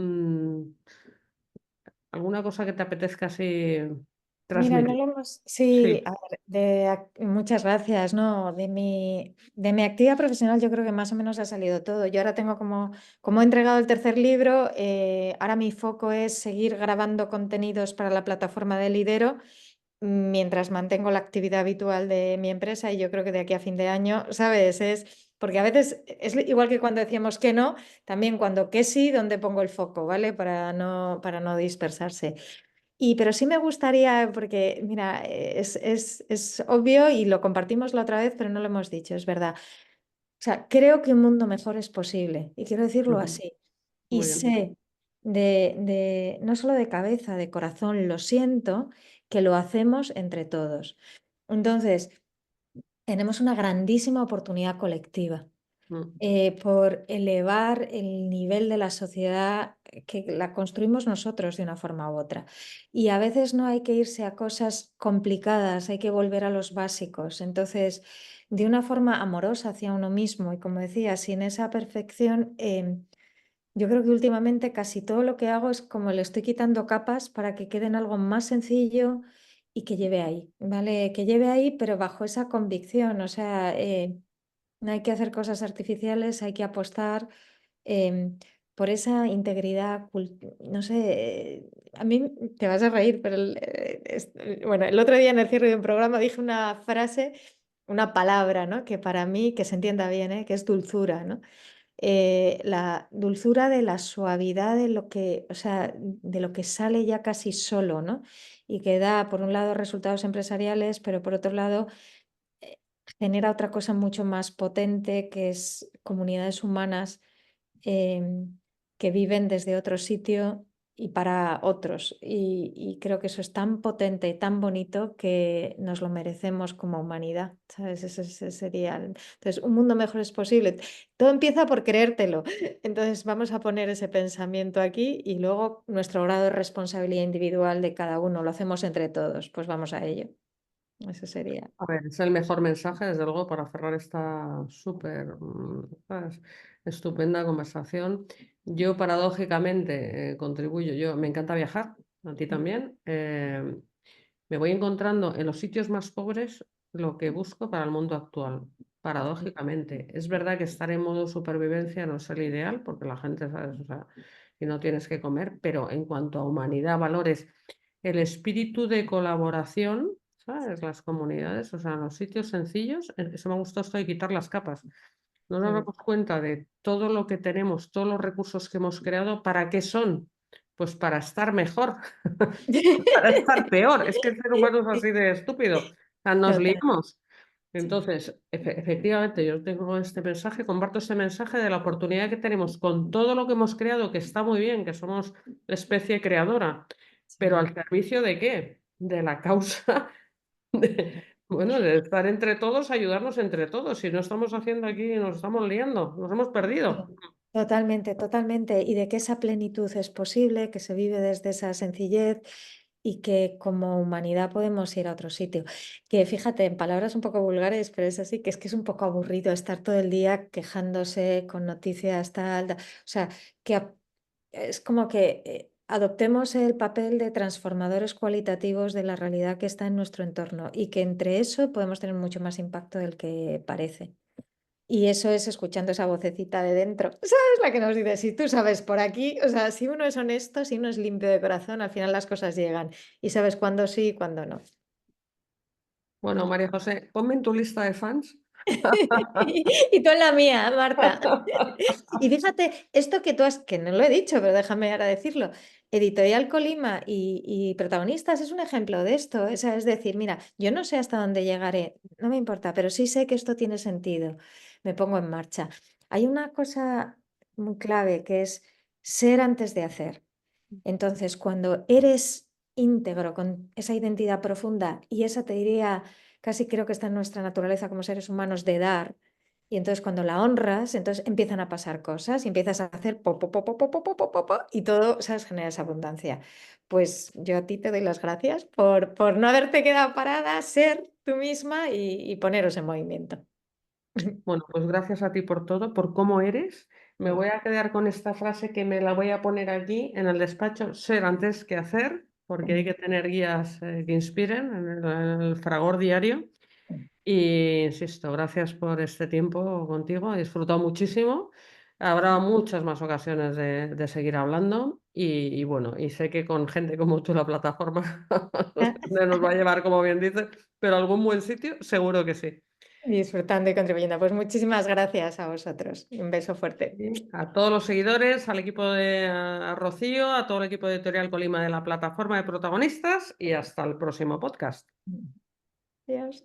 alguna cosa que te apetezca así Mira, no transmitir. lo hemos. Sí, Sí. a ver, muchas gracias, ¿no? De mi actividad profesional yo creo que más o menos ha salido todo. Yo ahora tengo como he entregado el tercer libro, ahora mi foco es seguir grabando contenidos para la plataforma de Lidero mientras mantengo la actividad habitual de mi empresa y yo creo que de aquí a fin de año, ¿sabes? Porque a veces es igual que cuando decíamos que no, también cuando que sí, ¿dónde pongo el foco, ¿vale? Para no dispersarse. Pero sí me gustaría, porque mira, es obvio y lo compartimos la otra vez, pero no lo hemos dicho, es verdad. O sea, creo que un mundo mejor es posible y quiero decirlo Ujú. así. Y Muy bien. sé no solo de cabeza, de corazón, lo siento, que lo hacemos entre todos. Entonces, tenemos una grandísima oportunidad colectiva Mm. por elevar el nivel de la sociedad que la construimos nosotros de una forma u otra. Y a veces no hay que irse a cosas complicadas, hay que volver a los básicos. Entonces, de una forma amorosa hacia uno mismo y como decía, sin esa perfección, yo creo que últimamente casi todo lo que hago es como le estoy quitando capas para que quede en algo más sencillo y que lleve ahí, ¿vale? Que lleve ahí, pero bajo esa convicción, o sea, no hay que hacer cosas artificiales, hay que apostar por esa integridad, no sé, a mí te vas a reír, pero bueno, el otro día en el cierre de un programa dije una frase, una palabra, ¿no? Que para mí, que se entienda bien, ¿eh? Que es dulzura, ¿no? La dulzura de la suavidad de lo que, o sea, de lo que sale ya casi solo, ¿no? Y que da, por un lado, resultados empresariales, pero por otro lado, eh, genera otra cosa mucho más potente, que es comunidades humanas em, que viven desde otro sitio y para otros. Y creo que eso es tan potente y tan bonito que nos lo merecemos como humanidad, ¿sabes? Ese sería Entonces, un mundo mejor es posible. Todo empieza por creértelo. Entonces, vamos a poner ese pensamiento aquí y luego nuestro grado de responsabilidad individual de cada uno lo hacemos entre todos. Pues vamos a ello. Eso sería. A ver, es el mejor mensaje, desde luego, para cerrar esta súper, ¿sabes? Estupenda conversación. Yo, paradójicamente, contribuyo. Me encanta viajar, a ti también. Me voy encontrando en los sitios más pobres lo que busco para el mundo actual, paradójicamente. Es verdad que estar en modo supervivencia no es el ideal, porque la gente, ¿sabes? O sea, y no tienes que comer, pero en cuanto a humanidad, valores, el espíritu de colaboración, ¿sabes? Las comunidades, o sea, los sitios sencillos, eso me gustó esto de quitar las capas. No nos damos cuenta de todo lo que tenemos, todos los recursos que hemos creado, ¿para qué son? Pues para estar mejor, para estar peor. Es que el ser humano es así de estúpido. O sea, nos Total. liamos. Sí. Entonces, efectivamente, yo tengo este mensaje, comparto este mensaje de la oportunidad que tenemos con todo lo que hemos creado, que está muy bien, que somos la especie creadora, pero Sí. ¿al servicio de qué? De la causa, bueno, de estar entre todos, ayudarnos entre todos. Si no estamos haciendo aquí, nos estamos liando, nos hemos perdido. Totalmente, totalmente. Y de que esa plenitud es posible, que se vive desde esa sencillez y que como humanidad podemos ir a otro sitio. Que fíjate, en palabras un poco vulgares, pero es así, que es un poco aburrido estar todo el día quejándose con noticias tal. O sea, es como que adoptemos el papel de transformadores cualitativos de la realidad que está en nuestro entorno y que entre eso podemos tener mucho más impacto del que parece. Y eso es escuchando esa vocecita de dentro. ¿Sabes la que nos dice? Si tú sabes por aquí, o sea, si uno es honesto, si uno es limpio de corazón, al final las cosas llegan y sabes cuándo sí y cuándo no. Bueno, María José, ponme en tu lista de fans. Y tú en la mía, Marta. Y fíjate, esto que tú has, que no lo he dicho, pero déjame ahora decirlo, Editorial Colima y protagonistas es un ejemplo de esto. Es decir, mira, yo no sé hasta dónde llegaré, no me importa, pero sí sé que esto tiene sentido. Me pongo en marcha. Hay una cosa muy clave que es ser antes de hacer. Entonces, cuando eres íntegro con esa identidad profunda y esa te diría, casi creo que está en nuestra naturaleza como seres humanos de dar, Y entonces cuando la honras, entonces empiezan a pasar cosas y empiezas a hacer po, po, po, po, po, po, po, po, po, po, y todo, ¿sabes? Genera esa abundancia. Pues yo a ti te doy las gracias por no haberte quedado parada, ser tú misma y poneros en movimiento. Bueno, pues gracias a ti por todo, por cómo eres. Me voy a quedar con esta frase que me la voy a poner aquí en el despacho, ser antes que hacer, porque hay que tener guías que inspiren en el fragor diario. Y insisto, gracias por este tiempo contigo, he disfrutado muchísimo. Habrá muchas más ocasiones de seguir hablando y bueno, y sé que con gente como tú la plataforma no nos va a llevar, como bien dices, pero a algún buen sitio seguro que sí. Disfrutando y contribuyendo. Pues muchísimas gracias a vosotros. Un beso fuerte. Y a todos los seguidores, al equipo de a Rocío, a todo el equipo de Editorial Colima de la plataforma de protagonistas y hasta el próximo podcast. Adiós.